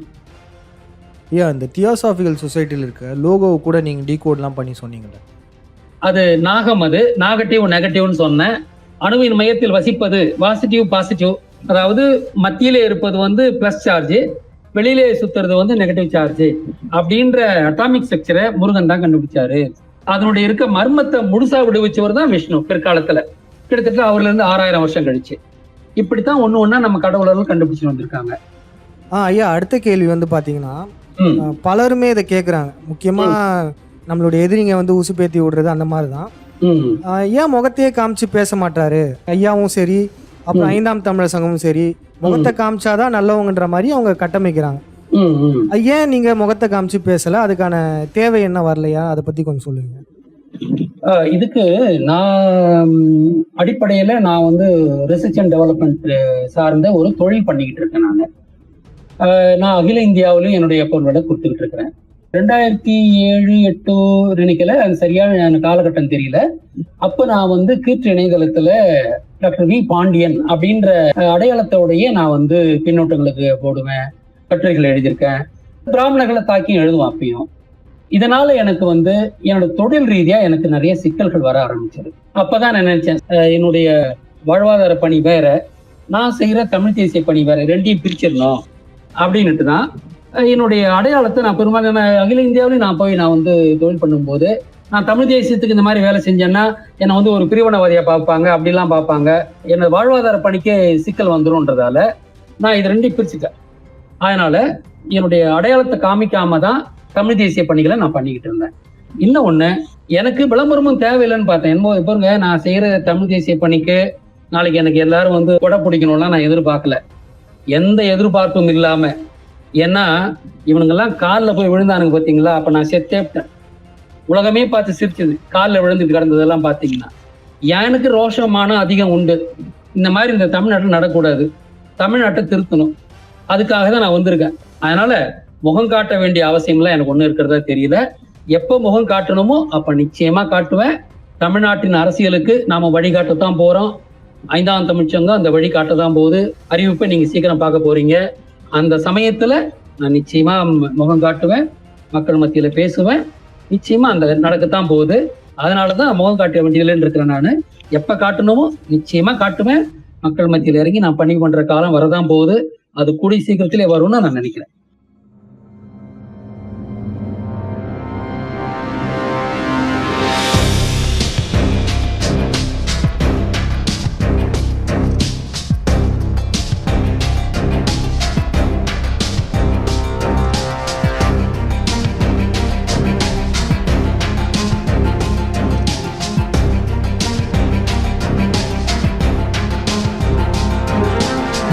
ஏன் இந்த தியோசாபிக்கல் சொசைட்டியில் இருக்க லோகோவை கூட நீங்க டீகோட்லாம் பண்ணி சொன்னீங்கல்ல, அது நாகம், அது நாகட்டிவ் நெகட்டிவ்னு சொன்னேன். அணுவின் மையத்தில் வசிப்பது பாசிட்டிவ் பாசிட்டிவ், அதாவது மத்தியிலே இருப்பது வந்து பிளஸ் சார்ஜ், வெளியிலே சுத்துறது வந்து நெகட்டிவ் சார்ஜ் அப்படின்ற அட்டாமிக் ஸ்ட்ரக்சரை முருகன் தான் கண்டுபிடிச்சாரு. அதனுடைய இருக்க மர்மத்தை முழுசா விடுவிச்சவர் தான் விஷ்ணு பிற்காலத்துல, கிட்டத்தட்ட அவர்ல இருந்து 6000 வருஷம் கழிச்சு. இப்படித்தான் ஒண்ணா நம்ம கடவுளர்கள் கண்டுபிடிச்சு வந்திருக்காங்க. ஐயா, அடுத்த கேள்வி வந்து பாத்தீங்கன்னா, பலருமே இதை கேட்குறாங்க. முக்கியமா நம்மளுடைய எதிரிங்க வந்து உசுப்பேத்தி விடுறது அந்த மாதிரி தான். ஏன் முகத்தையே காமிச்சு பேச மாட்டாரு? ஐயாவும் சரி, அப்புறம் 5ஆம் தமிழர் சங்கமும் சரி, முகத்தை காமிச்சாதான் நல்லவங்கன்ற மாதிரி அவங்க கட்டமைக்கிறாங்க. ஏன் நீங்க முகத்தை காமிச்சு பேசல? அதுக்கான தேவை என்ன வரலையா? அதை பத்தி கொஞ்சம் சொல்லுங்க. இதுக்கு நான் அடிப்படையில நான் வந்து ரிசர்ச் அண்ட் டெவலப்மெண்ட் சார்ந்த ஒரு தொழில் பண்ணிக்கிட்டு இருக்கேன். நான் அகில இந்தியாவிலும் என்னுடைய பொருளோட கொடுத்துக்கிட்டு இருக்கிறேன். 2007, 8 நினைக்கல, அது சரியான காலகட்டம் தெரியல. அப்ப நான் வந்து கீற்று இணையதளத்துல டாக்டர் வி பாண்டியன் அப்படின்ற அடையாளத்தோடயே நான் வந்து பின்னோட்டங்களுக்கு போடுவேன், கட்டுரைகள் எழுதியிருக்கேன், பிராமணர்களை தாக்கியும் எழுதுவேன் அப்பயும். இதனால எனக்கு வந்து என்னோட தொழில் ரீதியா எனக்கு நிறைய சிக்கல்கள் வர ஆரம்பிச்சது. அப்பதான் நான் நினைச்சேன், என்னுடைய வாழ்வாதார பணி வேற, நான் செய்யற தமிழ் தேசிய பணி வேற, ரெண்டையும் பிரிச்சிடணும் அப்படின்னுட்டு தான் என்னுடைய அடையாளத்தை நான் பெரும்பாலும் அகில இந்தியாவிலையும் நான் வந்து தொழில் பண்ணும்போது, நான் தமிழ் தேசியத்துக்கு இந்த மாதிரி வேலை செஞ்சேன்னா என்னை வந்து ஒரு பிரிவினவாதியா பார்ப்பாங்க, அப்படிலாம் பார்ப்பாங்க, என்னோட வாழ்வாதார பணிக்கே சிக்கல் வந்துரும்ன்றதால நான் இது ரெண்டையும் பிரிச்சுட்டேன். அதனால என்னுடைய அடையாளத்தை காமிக்காம தான் தமிழ் தேசிய பணிகளை நான் பண்ணிக்கிட்டு இருந்தேன். இன்னும் ஒண்ணு, எனக்கு விளம்பரமும் தேவையில்லைன்னு பார்த்தேன். என்னமோ பாருங்க, நான் செய்யற தமிழ் தேசிய பணிக்கு நாளைக்கு எனக்கு எல்லாரும் வந்து கொடை பிடிக்கணும்லாம் நான் எதிர்பார்க்கல, எந்த எதிர்பார்ப்பும் இல்லாம. ஏன்னா இவனுங்கெல்லாம் காலில் போய் விழுந்தானுங்க பார்த்தீங்களா, அப்ப நான் செத்தேன். உலகமே பார்த்து சிரிச்சது, காலில் விழுந்துட்டு கிடந்ததெல்லாம் பார்த்தீங்கன்னா. எனக்கு ரோஷமானம் அதிகம் உண்டு. இந்த மாதிரி இந்த தமிழ்நாட்டில் நடக்கூடாது, தமிழ்நாட்டை திருத்தணும், அதுக்காக தான் நான் வந்திருக்கேன். அதனால முகம் காட்ட வேண்டிய அவசியம்லாம் எனக்கு ஒன்றும் இருக்கிறதா தெரியல. எப்போ முகம் காட்டணுமோ அப்ப நிச்சயமா காட்டுவேன். தமிழ்நாட்டின் அரசியலுக்கு நாம வழிகாட்டத்தான் போறோம். 5ஆம் தமிழ்ச்சங்கம் அந்த வழிகாட்ட தான் போகுது. அறிவிப்பை நீங்க சீக்கிரம் பார்க்க போறீங்க. அந்த சமயத்துல நான் நிச்சயமா முகம் காட்டுவேன், மக்கள் மத்தியில பேசுவேன். நிச்சயமா அந்த நடக்கத்தான் போகுது. அதனாலதான் முகம் காட்ட வேண்டியதுலன்னு இருக்கிறேன். நான் எப்ப காட்டணுமோ நிச்சயமா காட்டுவேன். மக்கள் மத்தியில இறங்கி நான் பணி பண்ற காலம் வரதான் போகுது. அது கூடிய சீக்கிரத்திலே வரும்னு நான் நினைக்கிறேன்.